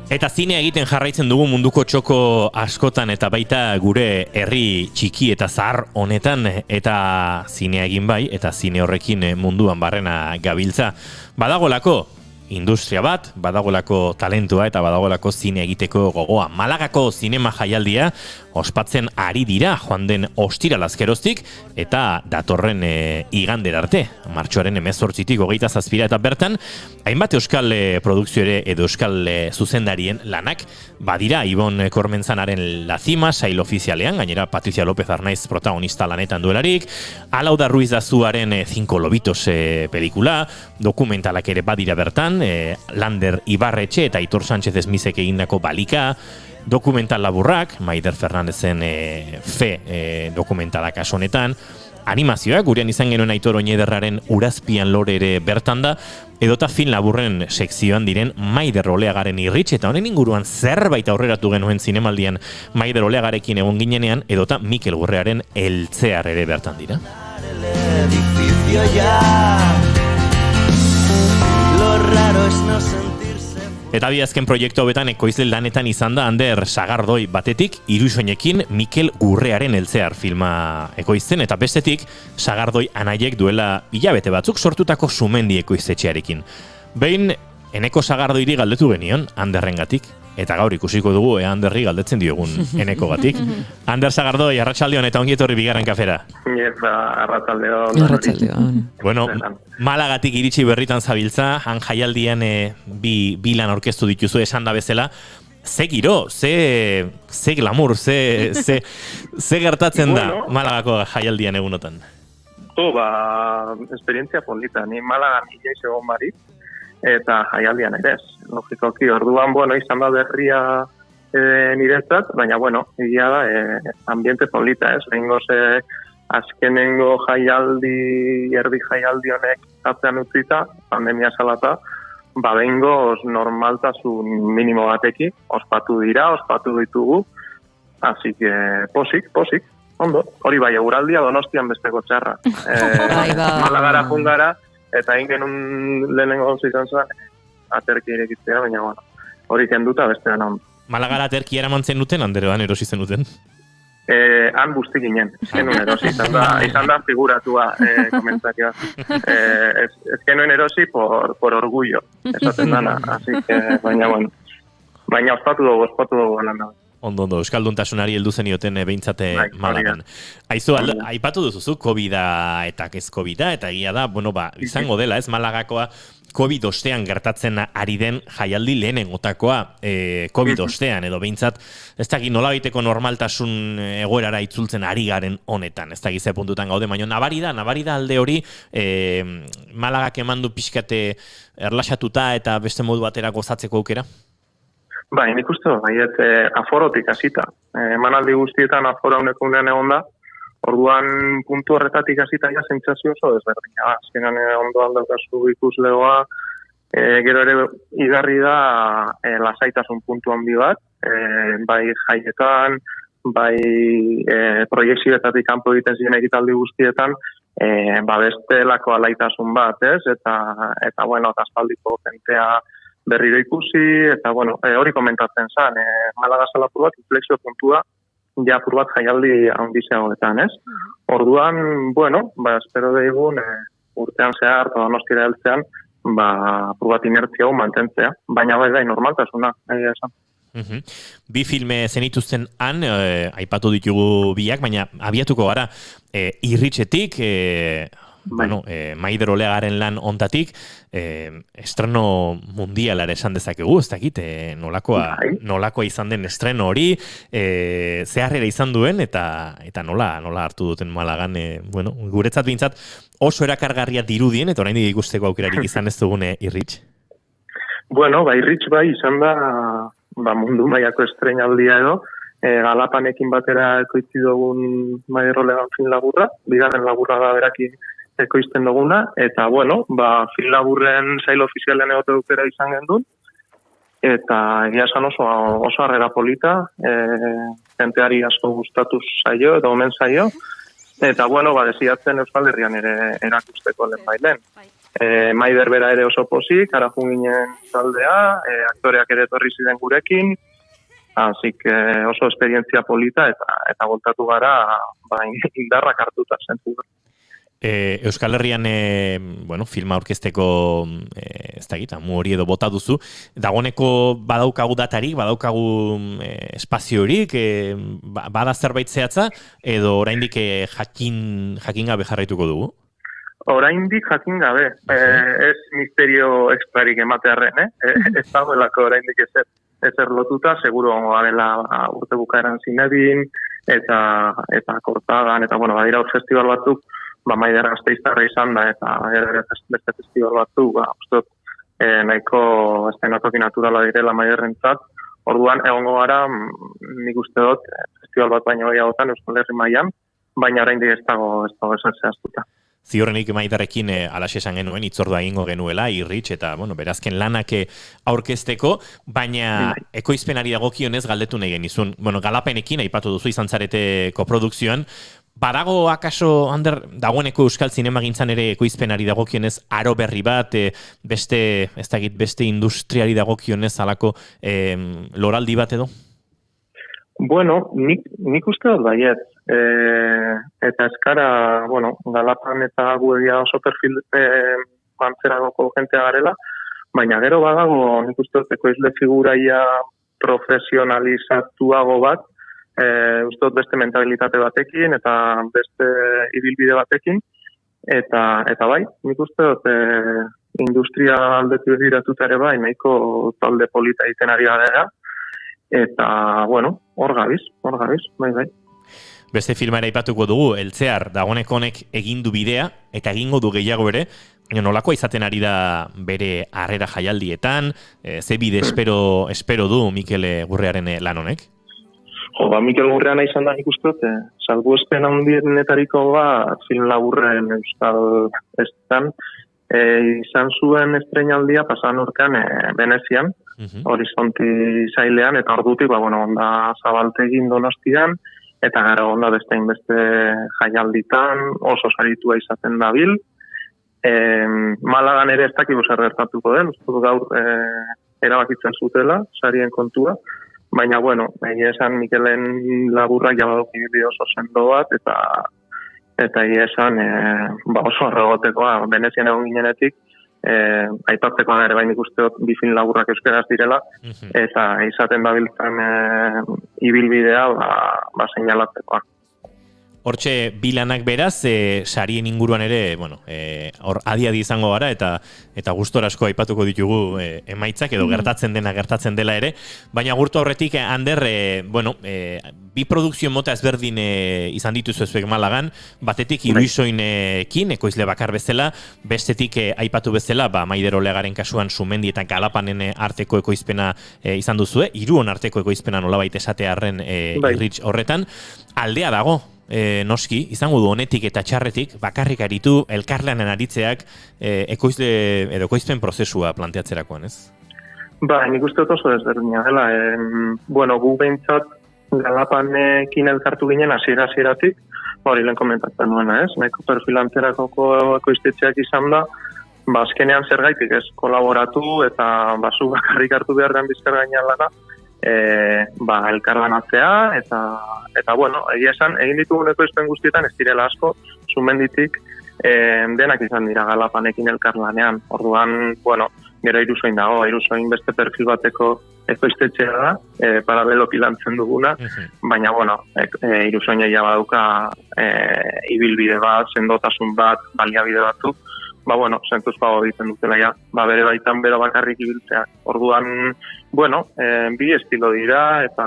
Eta zine egiten jarraitzen dugu munduko txoko askotan eta baita gure herri txiki eta zahar honetan, eta zinea egin bai, eta zine horrekin munduan barrena gabiltza. Badagolako industria bat, badagolako talentua eta badagolako zine egiteko gogoa. Malagako zinema jaialdia ospatzen ari dira joan den ostiralaz geroztik eta datorren igander arte, martxoaren 18tik 27 eta bertan, hainbat euskal produkzio ere edo euskal zuzendarien lanak badira. Ibon Kormentzanaren La Cima sail ofizialean, gainera Patricia López Arnaiz protagonista lanetan duelarik, Alauda Ruiz Dazuaren Cinco Lobitos pelikula, dokumentalak ere badira bertan, Lander Ibarretxe eta Aitor Sánchez Esmizek egindako Balika, dokumental laburrak, Maider Fernandezen Fe dokumentalak asonetan, animazioak, gurean izan genuen Aitor Oñederraren Urazpian lore ere bertan da, edota film laburren sekzioan diren Maider Oleagaren Irritx, eta honen inguruan zerbait aurreratu genuen zinemaldian Maider Oleagarekin egon ginenean, edota Mikel Gurrearen Eltzear ere bertan dira. Eta bi azken proiektu hauetan ekoizle lanetan izan da Ander Sagardoi batetik, Irusoinekin Mikel Gurrearen Eltzear filma ekoizten, eta bestetik Sagardoi anaiek duela hilabete batzuk sortutako Sumendi ekoiztetxearekin. Behin Eneko Sagardoiri galdetu genion Anderrengatik, eta gaur ikusiko dugu Anderri galdetzen diogun Enekogatik. Ander Sagardoi, arratsaldeon eta ongi etorri bigarren kafera. Arratsaldeon. Bueno, Malagatik iritsi berritan zabiltza, han jaialdian bi lan aurkeztu dituzu esan da bezala. Ze giro, ze glamour, ze gertatzen da Malagako jaialdian egunotan? Esperientzia polita, ni Malagan inoiz egon barik, eta jaialdian ere ez. Logikoki, orduan, izan da berria niretzat, baina, egia da, ambiente polita, ez? Behingoz, azkenengo erdi jaialdi honek atzean utzita, pandemia salata, behingoz normaltasun minimo batekin, ospatu ditugu, así que posik, ondo. Hori bai, eguraldia Donostian besteko txarra. Malagara jungara, eta genuen lehenengo gauza izan zuen, aterki irekitzea, baina hori kenduta bestean ondo. Malagara aterki eraman zen duten, Anderoan erosi zen duten? Han busti ginen, genuen erosi, izan da figuratua komentarioa. Ez genuen erosi por orgullo, esaten dana, así que, baina ospatu dugu lan da. Ondo, euskalduntasunari heldu zenioten behintzate Malagan. Aizu, aipatu duzuzu, COVID-a eta ez COVID-a, eta egia da, izango dela, ez Malagakoa, COVID ostean gertatzen ari den jaialdi lehenengotakoa, COVID ostean, edo behintzat, ez dakit nolabaiteko normaltasun egoerara itzultzen ari garen honetan, ez dakit ze puntutan gaude, baina nabari da alde hori, Malagak emandu pixkate erlaxatuta eta beste modu batera gozatzeko aukera? Nik uste, aforotik hasita. Emanaldi guztietan afora uneko unean egon da, orduan puntu horretatik hasita ja sentsazio oso desberdina. Azkenan ondo aldaukazu ikuslegoa, gero ere igarri da lasaitasun puntu handi bat, bai jaietan, bai proiekzioetatik kanpo egiten ziren ekitaldi guztietan, bestelako alaitasun bat, ez? Eta aspaldiko jentea berriro ikusi, eta hori komentatzen zen, Malaga salapur bat, inflexio puntua, ja apur bat jaialdi handizeagoetan, ez? Orduan, espero daigun, urtean zehar, Donostira heltzean, apur bat inertzia mantentzea, baina bai normaltasuna, egia esan. Bi filme zenituzten han, aipatu ditugu biak, baina abiatuko gara, Irritxetik, Maider Oleagaren lan ontatik, estreno mundialara esan dezakegu, ez dakit, nolakoa izan den estreno hori, zeharrera izan duen, eta nola hartu duten Malagan, guretzat bintzat oso erakargarria dirudien, eta oraindik ikusteko aukerarik izan ez dugune Irritx. Bueno, Irrich bai izan da mundu mailako estreinaldia edo, Galapanekin batera ekoitzi dugun Maider Olegan film laburra, bigarren laburra da beraki ekoizten duguna, eta bueno, film laburren sail ofizialen egote dukera izan gendun, eta egia esan oso harrera polita, jenteari asko gustatu zaio, edo omen zaio, eta bueno, desiatzen Euskal Herrian ere erakusteko lehenbailen. Maider bera ere oso pozik, ara junginen taldea, aktoreak ere etorri ziren gurekin, así que oso esperientzia polita eta voltatu gara indarrak hartuta zentu. Euskal Herrian filma aurkezteko ez da gita, mu hori edo bota duzu, dagoeneko badaukagu datarik, badaukagu espaziorik, bada zerbait zehatza, edo oraindik jakin gabe jarraituko dugu? Oraindik jakin gabe, ez misterio extrarik ematearren, ez dagoelako oraindik ezer lotuta, seguro garela urte bukaeran zinedin, eta kortagan, eta badira hor festival batzuk, Maider Gasteiztarra izan da, eta beste festival batzuk, ustot, nahiko estenatoki naturala direla Maiderrentzat, orduan egongo gara, nik uste dut, festival bat baino gehiagotan Euskal Herri mailan, baina oraindik ez dago ezer zehaztuta. Ziurrenik Maiderrekin alaxe esan genuen, itzordua egingo genuela, Irrich, eta berazken lanak aurkezteko, baina ekoizpenari dagokionez galdetu nahi genizun. Galapenekin, aipatu duzu izan zarete koprodukzioan, badago akaso, Ander, dagoeneko Euskal Zinemagintzan ere ekoizpenari dagokionez aro berri bat, beste industriari dagokionez alako loraldi bat edo? Bueno, nik uste dut baiet. Eta eskara, Galapan eta guegia oso perfil bantzeragoko jentea garela, baina gero badago, nik uste dut ekoizle figuraia profesionalizatuago bat, uste dut beste mentalitate batekin eta beste ibilbide batekin, eta bai, nik uste dut industria aldetu egiratuta ere bai, nahiko talde polita egiten ari gara, eta, hor gabiz, bai. Beste filmara aipatuko dugu, Eltzear, dagoeneko honek egin du bidea, eta egingo du gehiago ere, nolakoa izaten ari da bere harrera jaialdietan, ze bide espero du Mikel Gurrearen lan honek? Mikel Gurreana izan da nik uste dut, salbuespen handienetariko film laburren Euskal Estan, izan zuen estreinaldia pasan urtean Venezian, Horizonti sailean, eta ordutik, onda zabaltegin Donostian, eta gara onda beste jaialditan oso saritua izaten dabil. Malagan ere ez dakigu zer gertatuko den, uste gaur erabakitzen zutela, sarien kontua, baina, egia esan Mikelen laburrak jabadok ibili oso sendo bat, eta egia esan oso arregotekoa, Venezian egon ginenetik, aipatzeko ere bain ikusteot bi film laburrak euskaraz direla, eta izaten dabiltzen ibilbidea seinalatzeko. Hortxe, bilanak beraz, sarien inguruan ere, hor adi izango gara, eta gustora asko aipatuko ditugu emaitzak, edo gertatzen dela ere, baina gurtu horretik, Ander, bi produkzio mota ezberdin izan dituzu ezuek Malagan, batetik Iruisoinekin, ekoizle bakar bezala, bestetik aipatu bezala, Maider Olegaren kasuan Sumendi eta Galapanen arteko ekoizpena izan duzue, hiruon arteko ekoizpena nolabait esatearren Irrich horretan, aldea dago, noski, izango du honetik eta txarretik, bakarrik aritu, elkarlanen aritzeak ekoizle edo ekoizpen prozesua planteatzerakoan, ez? Nik uste dut oso desberdina dela. Gu behintzat Galapanekin elkartu ginen hasieratik, hori lehen komentatzen nuena, ez? Nahiko perfilantzerako ekoiztetxeak izan da, azkenean zergaitik ez kolaboratu eta zu bakarrik hartu behar den bizkar gainean lana, elkarbanatzea, eta egia esan, egin ditugun ekoizpen guztietan ez direla asko, Sumenditik denak izan dira Galapanekin elkarlanean. Orduan, gero Irusoin dago, Irusoin beste perfil bateko ekoiztetxea da, paraleloki lantzen duguna, baina, Irusoin egia baduka ibilbide bat, sendotasun bat, baliabide batzuk, zentuzpago egiten dutela bere baitan bera bakarrik ibiltzea. Orduan, bi estilo dira, eta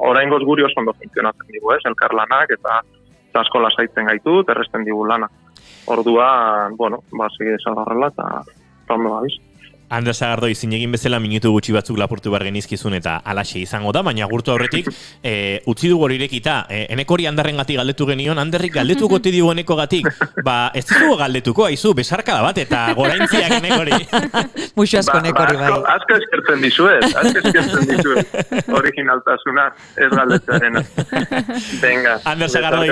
oraingoz guri oso ondo funtzionatzen digu, elkarlanak, eta asko lasaitzen gaitu, erresten digu lana. Orduan, segi desagarrela, eta ondo gabiz. Ander Sagardoi, zinegin bezala minutu gutxi batzuk lapurtu behar genizkizun eta alaxe izango da, baina gurtu aurretik utzi dugu hori irekita, enekori Anderren gatik galdetu genion, Anderrik galdetuko tidigu eneko gatik, ez dizugu galdetuko, haizu, besarkada bat eta goraintziak enekori. Muxo asko enekori bai. Asko eskertzen dizuet, originaltasuna, ez galdetzearena. Venga. Ander Sagardoi,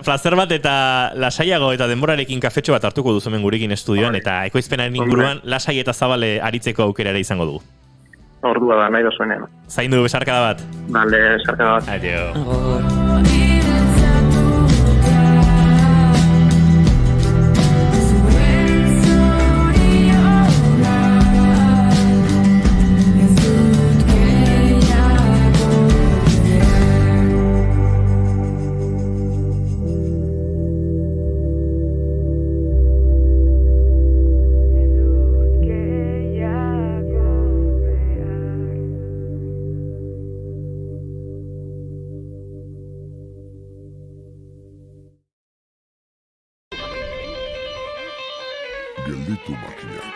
plazer bat eta lasaiago eta denborarekin kafetxo bat hartuko duzumen gurekin estudioan, eta ekoizpenaren inguruan lasai eta zabale aritzeko aukera ere izango dugu. Ordua da, nahi da zuenean. Zaindu besarkada bat. Bale, besarkada bat. Adio. Gelditu makinak.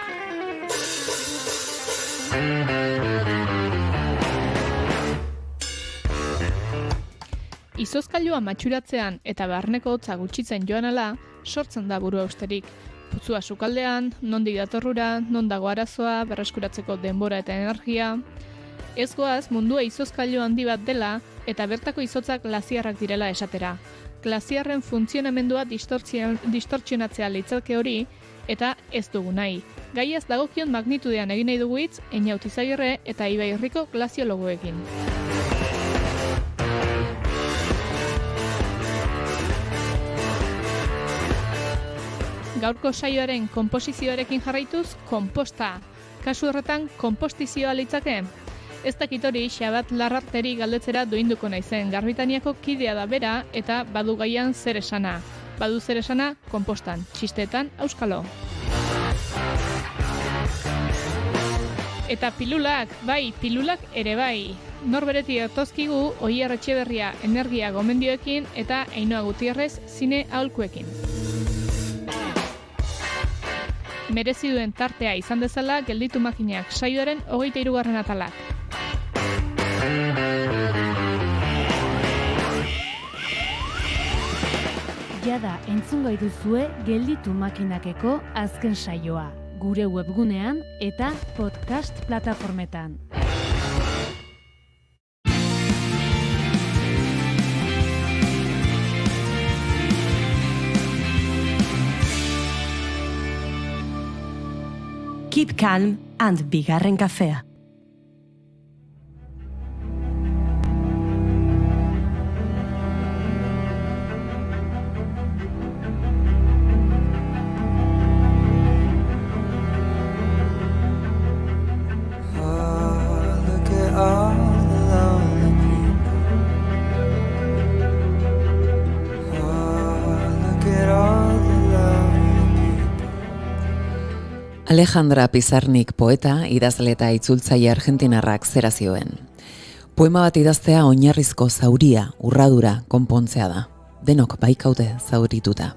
Izozkailua matxuratzean eta barneko hotza gutxitzen joan ala, sortzen da buru austerik. Putzua sukaldean, nondik datorrura, non dago arazoa, berreskuratzeko denbora eta energia. Ez goaz mundua izozkailu handi bat dela eta bertako izotzak glaziarrak direla esatera. Glaziarren funtzionamendua distortzionatzea litzake hori, eta ez dugu nahi. Gaiaz dagokion magnitudean egin nahi dugu hitz, Einaut Izagirre eta Ibai Herriko glaziologoekin. Gaurko saioaren konposizioarekin jarraituz, konposta. Kasu horretan, konpostizioa litzake? Ez dakit hori Xabat Larrarteri galdetzera doinduko naizen. Garbitaniako kidea da bera eta badu gaian zer esana. Badu zer esana, konpostan, txistetan, auskalo. Eta pilulak, bai, pilulak ere bai. Norbereti ertozkigu, Oier Etxeberria energia gomendioekin eta Ainhoa Gutierrez zine aholkuekin. Merezi duen tartea izan dezala gelditu makinak saioaren 23. atalak. Jada entzungai duzue gelditu makinakeko azken saioa, gure webgunean eta podcast plataformetan. Keep calm and bigarren kafea. Alejandra Pizarnik poeta, idazle eta itzultzaile argentinarrak zera zioen. Poema bat idaztea oinarrizko zauria, urradura, konpontzea da. Denok baikaude zaurituta.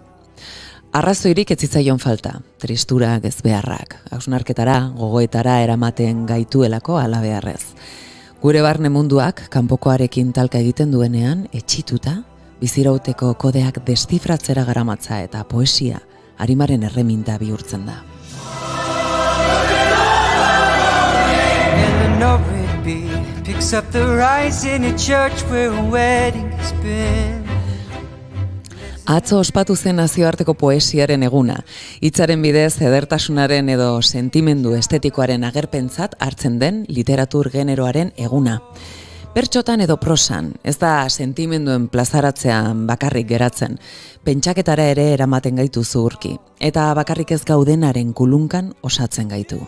Arrazoirik ez zitzaion falta, tristurak, ezbeharrak, hausnarketara, gogoetara eramaten gaituelako alabeharrez. Gure barne munduak kanpokoarekin talka egiten duenean, etxituta, bizirauteko kodeak destifratzera garamatza eta poesia arimaren erreminta bihurtzen da. Picks up the rice in a church where a wedding has been. Atzo ospatu zen nazioarteko poesiaren eguna. Hitzaren bidez edertasunaren edo sentimendu estetikoaren agerpentzat hartzen den literatur generoaren eguna. Bertxotan edo prosan, ez da sentimenduen plazaratzean bakarrik geratzen, pentsaketara ere eramaten gaitu zuhurki, eta bakarrik ez gaudenaren kulunkan osatzen gaitu.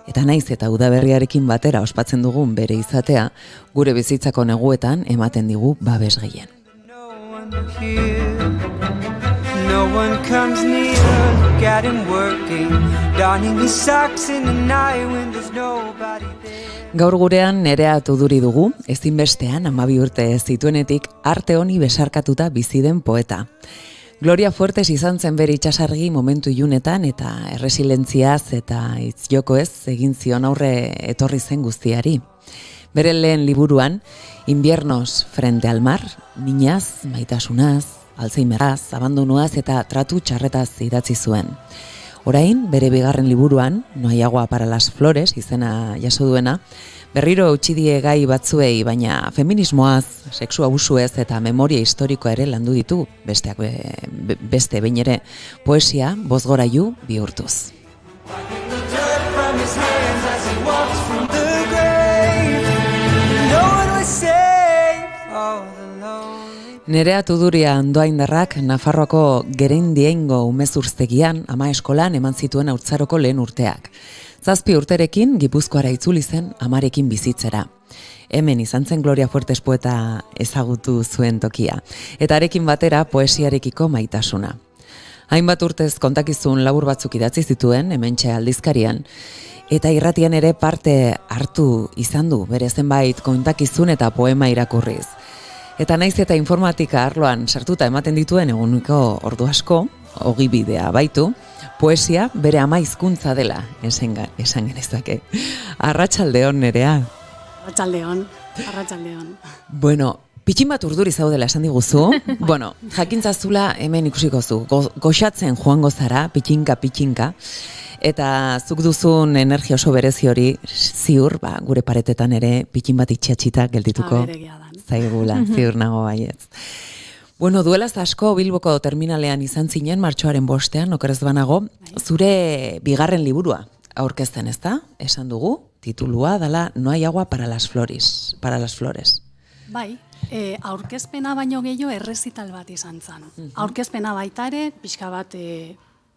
Eta naiz eta udaberriarekin batera ospatzen dugun bere izatea, gure bizitzako neguetan ematen digu babes gehien. No one comes near, look at him working, donning his socks in the night when there's nobody there. Gaur gurean Nerea Tuduri dugu, ezinbestean 12 urte zituenetik arte honi besarkatuta bizi den poeta. Gloria Fuertes izan zen bere itsasargi momentu ilunetan eta erresilentziaz eta jokoez egin zion aurre etorri zen guztiari. Bere lehen liburuan, Inviernos frente al mar, minaz, maitasunaz, alzheimeraz, abandonuaz eta tratu txarretaz idatzi zuen. Orain, bere bigarren liburuan, No hay agua para las flores, izena jaso duena, berriro utzi die gai batzuei, baina feminismoaz, sexu abusuez eta memoria historikoa ere landu ditu, beste behin ere poesia bozgorailu bihurtuz. Nerea Tuduria Andoaindarrak Nafarroako Gerendiaingo umezurztegian ama eskolan eman zituen haurtzaroko lehen urteak. 7 urterekin Gipuzkoara itzuli zen amarekin bizitzera. Hemen izan zen Gloria Fuertes poeta ezagutu zuen tokia, eta arekin batera poesiarekiko maitasuna. Hainbat urtez kontakizun labur batzuk idatzi zituen, hementxe aldizkarian, eta irratian ere parte hartu izan du, bere zenbait kontakizun eta poema irakurriz. Eta naiz eta informatika arloan sartuta ematen dituen eguneko ordu asko, ogibidea baitu, poesia bere ama hizkuntza dela, esan genezake. Arratsaldeon, Nerea. Arratsaldeon. Bueno, pitxin bat urduri zaudela esan diguzu. Bueno, jakintzazula hemen ikusiko zu. Goxatzen joango zara, pitxinka. Eta zuk duzun energia oso berezi hori ziur, gure paretetan ere pitxin bat itxatxita geldituko zaigula, ziur nago baietz. Bueno, duelaz asko Bilboko terminalean izan zinen martxoaren 5ean, okerez banago, zure bigarren liburua aurkezten, ezta? Esan dugu, titulua dela No hay agua para las flores. Bai, aurkezpena baino gehiago errezital bat izan zen. Aurkezpena baita ere, pixka bat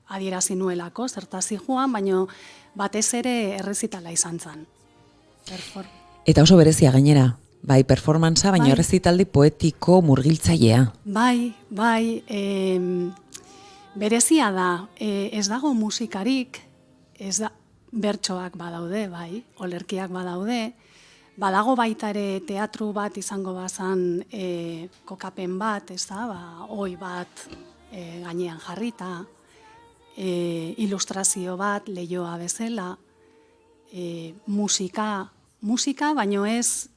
adierazi nuelako, zertazi joan, baino batez ere errezitala izan zen. Eta oso berezia gainera, bai performantza, baino errezitaldi poetiko murgiltzailea. Bai, berezia da, ez dago musikarik, ez da, bertsoak badaude, bai, olerkiak badaude, badago baita ere teatru bat izango bazan kokapen bat, ez da, oi bat gainean jarrita, ilustrazio bat, leihoa bezala, musika, baino ez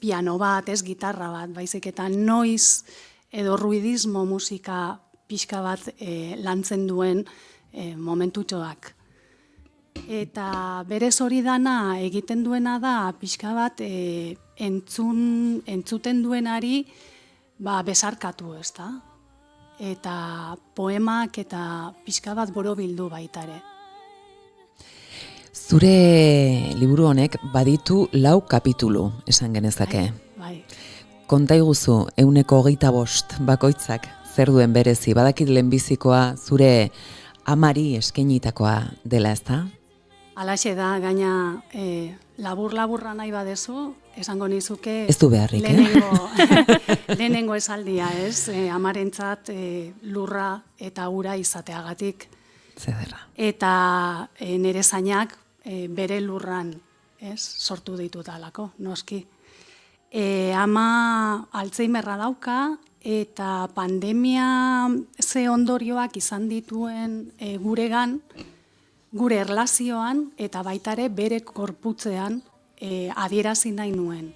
piano bat, ez gitarra bat, baizik eta noiz edo ruidismo musika pixka bat lantzen duen momentutxoak. Eta berez hori dana egiten duena da pixka bat entzuten duenari besarkatu, ez da? Eta poemak eta pixka bat borobildu baita ere. Zure liburu honek baditu 4 kapitulu, esan genezake. Bai. Konta iguzu, 125 bakoitzak zer duen berezi, badakit lehenbizikoa zure amari eskenitakoa dela, ezta? Alaxe da, gaina labur-laburra nahi badezu, esango nizuke ez du beharrik, lehenengo esaldia, ez? Amarentzat lurra eta ura izateagatik. Zederra. Eta nere zainak bere lurran, ez? Sortu ditudalako, noski. Ama Alzheimerra dauka eta pandemia ze ondorioak izan dituen guregan, gure erlazioan eta baitare bere korputzean adierazi nahi nuen.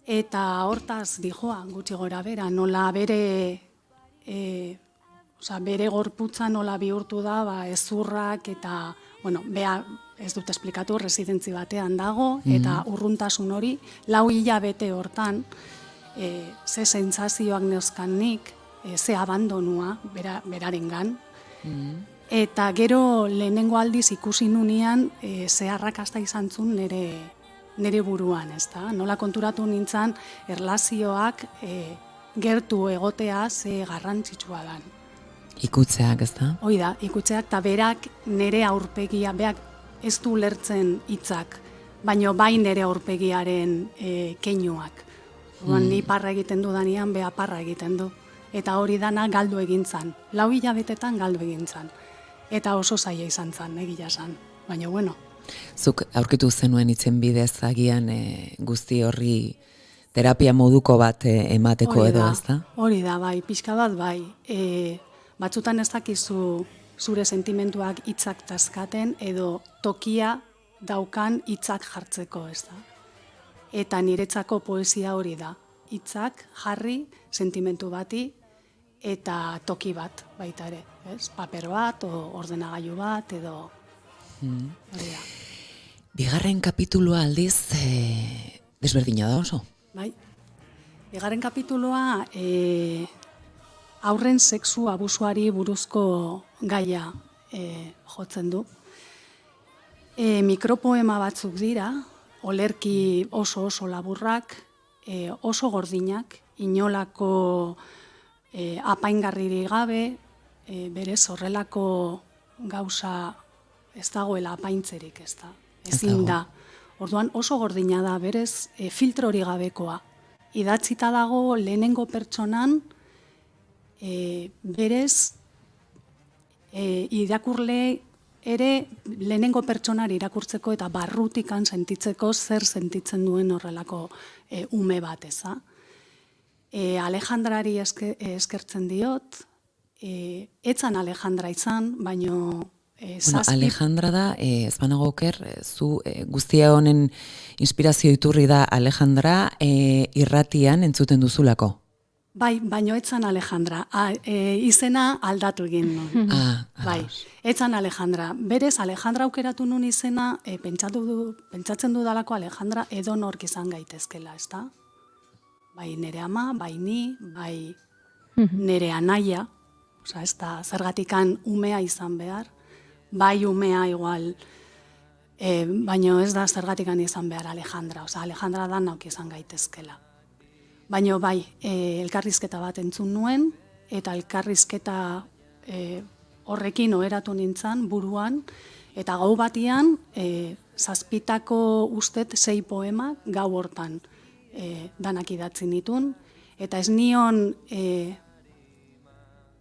Eta hortaz dijoa gutxi gora bera, nola bere gorputza nola bihurtu da, ezurrak eta, ez dut esplikatu, residentzi batean dago, eta urruntasun hori, 4 hilabete hortan, ze sentsazioak neuzkan nik, ze abandonua berarengan, eta gero lehenengo aldiz ikusi nunean ze arrakasta izan zuen nire buruan, ezta? Nola konturatu nintzen erlazioak gertu egotea ze garrantzitsua dan. Ikutzeak, ezta? Hoi da, ikutzeak eta berak nire aurpegia, berak ez du lertzen hitzak, baino bai nire aurpegiaren keinuak. Ni parra egiten dudanean, bea parra egiten du. Eta hori dana galdu egintzan. 4 hilabetetan galdu egintzan. Eta oso zaila izan zan, egia zan. Baina, bueno. Zuk aurkitu zenuen hitzen bidez agian guzti horri terapia moduko bat emateko Hori edo, da, ezta? Hori da, bai, pixka bat, bai. Batzutan ez dakizu zure sentimentuak hitzak taskaten edo tokia daukan hitzak jartzeko, ez da. Eta niretzako poesia hori da. Hitzak jarri sentimentu bati eta toki bat baita ere, ez? Paper bat, ordenagailu bat, edo... Hori da. Bigarren kapitulua aldiz, desberdina da oso? Bai. Bigarren kapituloa haurren sexu abusuari buruzko gaia jotzen du. Mikropoema batzuk dira, olerki oso laburrak, oso gordinak, inolako apaingarririk gabe, berez horrelako gauza ez dagoela apaintzerik, ez da. Ezin da. Orduan oso gordina da, berez filtro hori gabekoa. Idatzita dago lehenengo pertsonan, berez irakurle ere lehenengo pertsonari irakurtzeko eta barrutikan sentitzeko zer sentitzen duen horrelako ume bat, eza. Alejandrari eskertzen diot, etzan Alejandra izan, baino Alejandra da, ez banago oker, zu guztia honen inspirazio iturri da Alejandra irratian entzuten duzulako. Bai, baino etzan Alejandra. Izena aldatu egin nun. Bai, etzan Alejandra. Berez, Alejandra aukeratu nun izena, pentsatzen dudalako Alejandra edonork izan gaitezkela, ez da? Bai nere ama, bai ni, bai nere anaia, oza, ez da, zergatikan umea izan behar, bai umea igual, baino ez da zergatikan izan behar Alejandra, oza, Alejandra da nauk izan gaitezkela. Baina bai, elkarrizketa bat entzun nuen, eta elkarrizketa horrekin oheratu nintzen buruan, eta gau batian, zazpitako ustet 6 poema gau hortan danak idatzi nitun, eta ez nion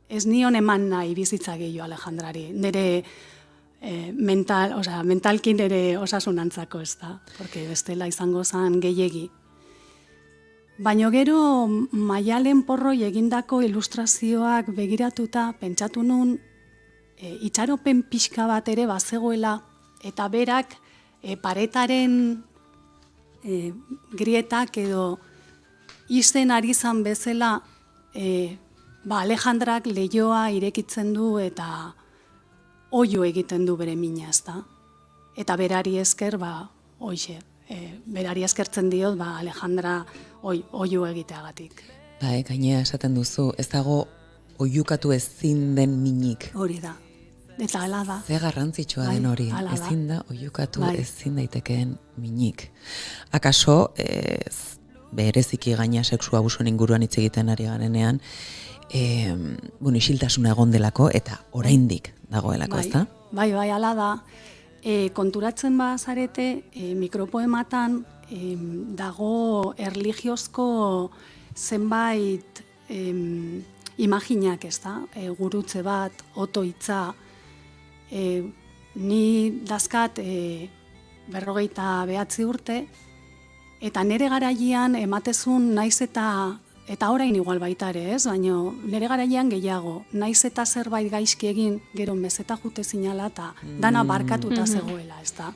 eman nahi bizitza gehiago Alejandrari, nire mentalkin nire osasunantzako ez da, porque bestela izango zen gehiegi. Baina gero Maialen Porroi egindako ilustrazioak begiratuta pentsatu nun itxaropen pixka bat ere bazegoela eta berak paretaren grietak edo izen ari zan bezala Alejandrak leihoa irekitzen du eta oio egiten du bere mina, ezta? Eta berari esker, berari eskertzen diot, Alejandra oio egiteagatik. Gainea esaten duzu, ez dago oiukatu ezin den minik. Hori da. Eta hala da. Ze garrantzitsua den hori, ezin da oiukatu ezin daitekeen minik. Akaso, bereziki gaina sexu abusuen inguruan hitz egiten ari garenean, isiltasuna egon delako eta oraindik dagoelako, ezta? Bai, hala da. Konturatzen bazarete, mikropoematan dago erlijiozko zenbait imaginak, ezta? Gurutze bat, otoitza, ni dazkat 59 urte, eta nere garaian ematezun naiz eta orain igual baita ere, ez? Baina nire garaian gehiago, naiz eta zerbait gaizki egin, gero meseta jute zinala eta dana barkatuta zegoela, ez da?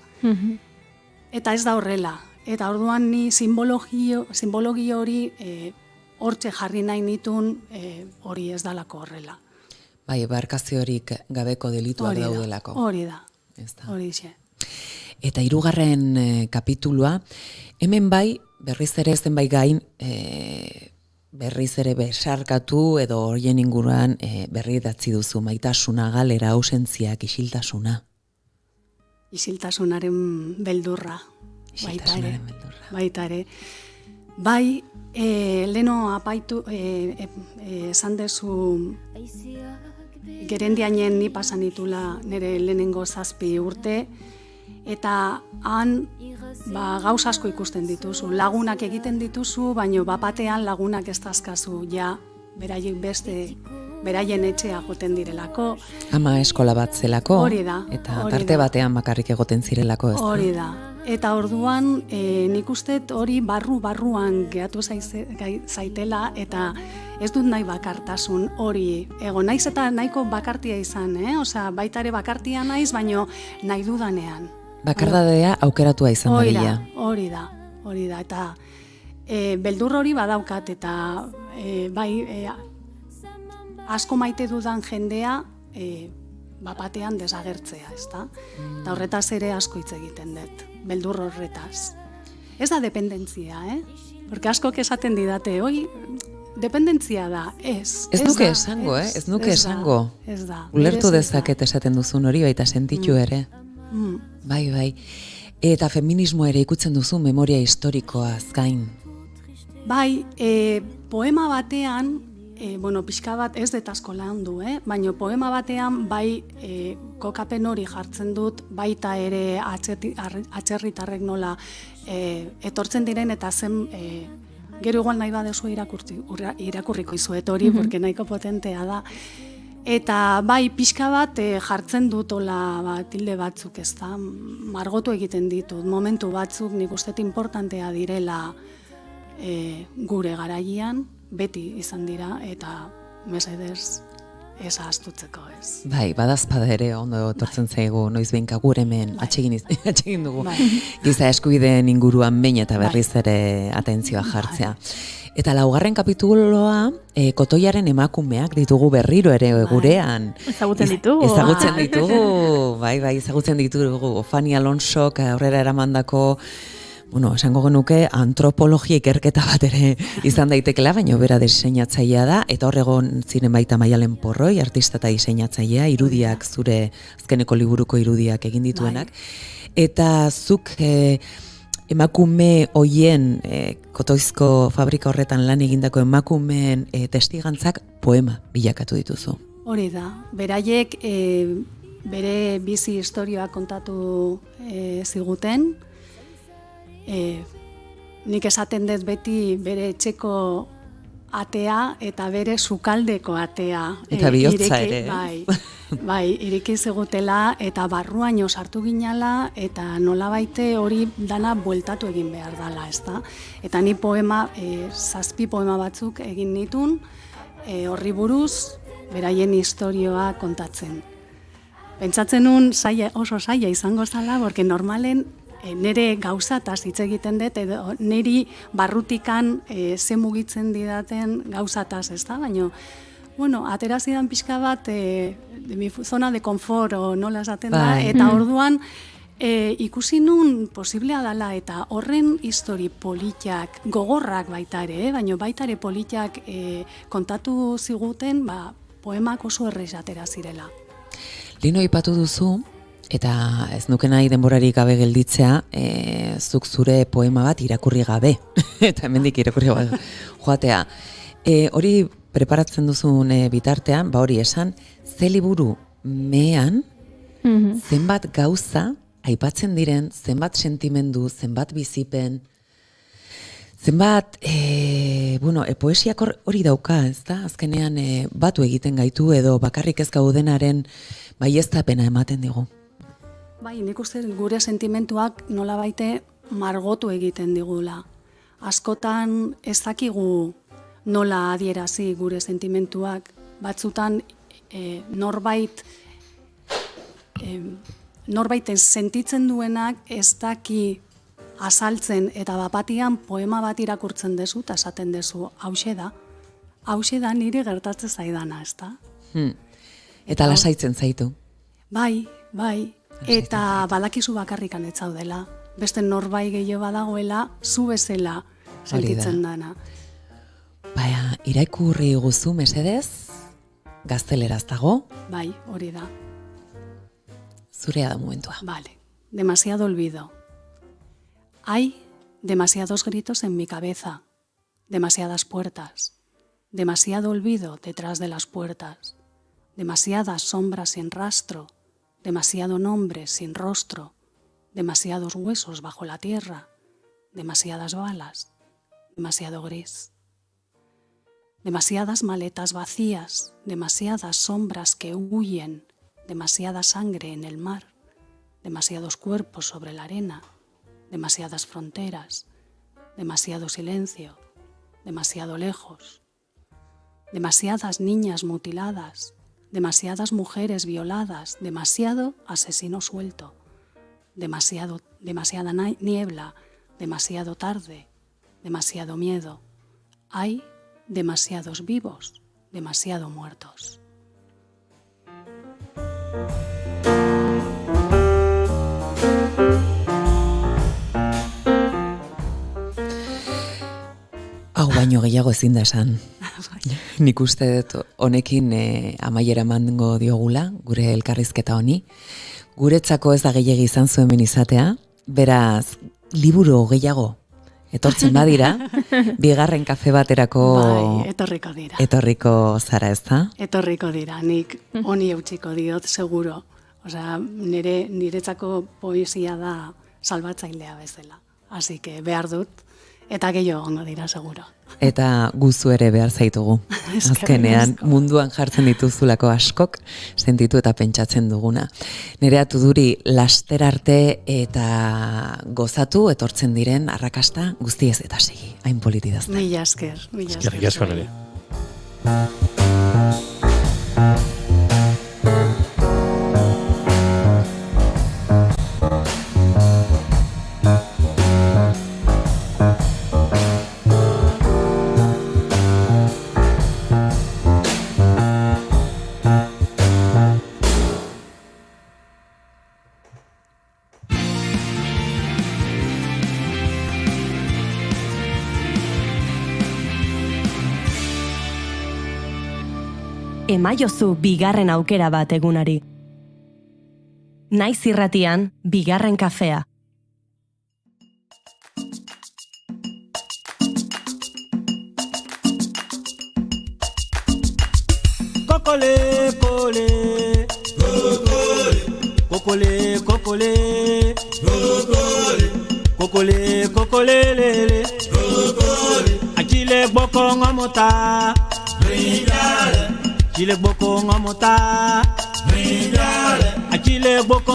Eta ez da horrela. Eta orduan ni simbologia hori hortxe jarri nahi nitun hori ez dalako horrela. Bai, barkaziorik gabeko delituak daudelako. Hori da, hori xe. Eta 3. kapitulua, hemen bai, berriz ere zenbait gain, berriz ere besarkatu edo horien inguruan berri datzi duzu, maitasuna, galera, ausentziak, isiltasuna. Isiltasunaren beldurra, baita ere. Bai, leno apaitu, esan dezu gerendianen ni pasan ditula nire lehenengo 7 urte, eta han gauza asko ikusten dituzu, lagunak egiten dituzu, baino batean lagunak ez dazkazu, beraiek beraien etxea joten direlako. Ama eskola bat zelako, hori da, eta tarte batean bakarrik egoten zirelako, ez da? Hori da, Eta orduan nik uste hori barruan gehatu zaitela eta ez dut nahi bakartasun hori. Naiz eta nahiko bakartia izan, Osea, baita ere bakartia naiz, baino nahi dudanean. Bakardadea aukeratua izan dadila. Hori da. Eta beldur hori badaukat eta asko maite dudan jendea batean desagertzea, ezta? Eta horretaz ere asko hitz egiten dut, beldur horretaz. Ez da dependentzia, Porque askok esaten didate, dependentzia da, ez. Ez nuke esango, ez nuke esango. Ez da. Ulertu dezaket esaten duzun hori, baita sentitu ere. Bai. Eta feminismo ere ikutzen duzu memoria historikoaz gain. Bai, poema batean, pixka bat ez dut asko landu, baina poema batean bai kokapen hori jartzen dut, baita ere atzerritarrek nola etortzen diren eta zen, gero igual nahi badezu irakurriko izuet hori, porque nahiko potentea da. Eta bai, pixka bat jartzen dut ola tilde batzuk, ez da, margotu egiten ditut, momentu batzuk nik uste importantea direla gure garaian, beti izan dira, eta mesedez ez ahaztutzeko ez. Bai, badazpada ere ondo etortzen zaigu, noiz behinka gure hemen atsegin dugu. Giza eskubideen inguruan behin eta berriz ere atentzioa jartzea. Eta 4. kapituloa, kotoiaren emakumeak ditugu berriro ere gurean. Ezagutzen ditugu. Bai, ezagutzen ditugu. Fanny Alonsok aurrera eramandako, esango genuke antropologia ikerketa bat ere izan daitekela, baina bera diseinatzailea da, eta hor egon ziren baita Maialen Porroi, artista eta diseinatzailea, irudiak, zure azkeneko liburuko irudiak egin dituenak. Eta zuk emakume hoien, kotoizko fabrika horretan lan egindako emakumeen testigantzak poema bilakatu dituzu. Hori da, beraiek bere bizi historioa kontatu ziguten, nik esaten dut beti bere etxeko atea eta bere sukaldeko atea. Eta bihotza ere. Bai, ireki zigutela eta barruaino sartu ginala eta nolabaite hori dana bueltatu egin behar dela, ezta? Eta ni poema, 7 poema batzuk egin nitun, horri buruz, beraien historioa kontatzen. Pentsatzen nun oso saia izango zala, porque normalen nire gauzataz hitz egiten dut, edo niri barrutikan ze mugitzen didaten gauzataz, ez da? Baina, atera zidan pixka bat, mi zona de confort, nola esaten da, eta orduan ikusi nun posiblea dela, eta horren histori politiak, gogorrak baita ere, baina baita ere politiak kontatu ziguten, poemak oso errez atera zirela. Lino ipatu duzu, eta ez nuke nahi denborarik gabe gelditzea, zuk zure poema bat irakurri gabe, eta hemendik irakurri gabe joatea. Hori preparatzen duzun bitartean, hori esan, ze liburu mehan, zenbat gauza aipatzen diren, zenbat sentimendu, zenbat bizipen, zenbat, poesiak hori dauka, ez da? Azkenean batu egiten gaitu edo bakarrik ez gaudenaren baieztapena ematen digu. Bai, nik uste gure sentimentuak nolabaite margotu egiten digula. Askotan ez dakigu nola adierazi gure sentimentuak, batzutan norbaiten sentitzen duenak ez daki azaltzen eta bapatian poema bat irakurtzen dezu eta esaten dezu, hauxe da niri gertatzen zaidana, ez da? Eta lasaitzen zaitu. Bai, eta badakizu bakarrikan ez zaudela. Beste norbai gehiago badagoela, zu bezala sentitzen dana. Baina, irakurri guzu mesedez, gazteleraz dago? Bai, hori da. Zurea da momentua. Vale, demasiado olvido. Hay demasiados gritos en mi cabeza, demasiadas puertas, demasiado olvido detrás de las puertas, demasiadas sombras sin rastro, demasiado nombre sin rostro, demasiados huesos bajo la tierra, demasiadas balas, demasiado gris. Demasiadas maletas vacías, demasiadas sombras que huyen, demasiada sangre en el mar, demasiados cuerpos sobre la arena, demasiadas fronteras, demasiado silencio, demasiado lejos, demasiadas niñas mutiladas, demasiadas mujeres violadas, demasiado asesino suelto, demasiada niebla, demasiado tarde, demasiado miedo. Hay demasiados vivos, demasiado muertos. Hau baino gehiago ezin da esan. Nik uste dut honekin amaiera emango diogula, gure elkarrizketa honi. Guretzako ez da gehiegi izan zuen ben izatea, beraz, liburu gehiago etortzen badira, bigarren kafe baterako Bai, etorriko dira. Etorriko zara, ez da? Etorriko dira, nik honi eutxiko diot, seguro. Osea, niretzako poesia da salbatzailea bezala. Así que behar dut, eta gehiago ondo dira, seguro. Eta guzu ere behar zaitugu. Azkenean, munduan jartzen dituzulako askok, sentitu eta pentsatzen duguna. Nerea Tuduri, laster arte eta gozatu, etortzen diren arrakasta guztiez eta segi. Hain politi dazta. Mila esker. Eskerrik asko, Nerea. Emaiozu bigarren aukera bat egunari. Naiz irratian, bigarren kafea. Kokole, kole. Kokole, kokole. Kokole, kokole, lele. Akile boko ngamota. Chile boko ngamota. Akile boko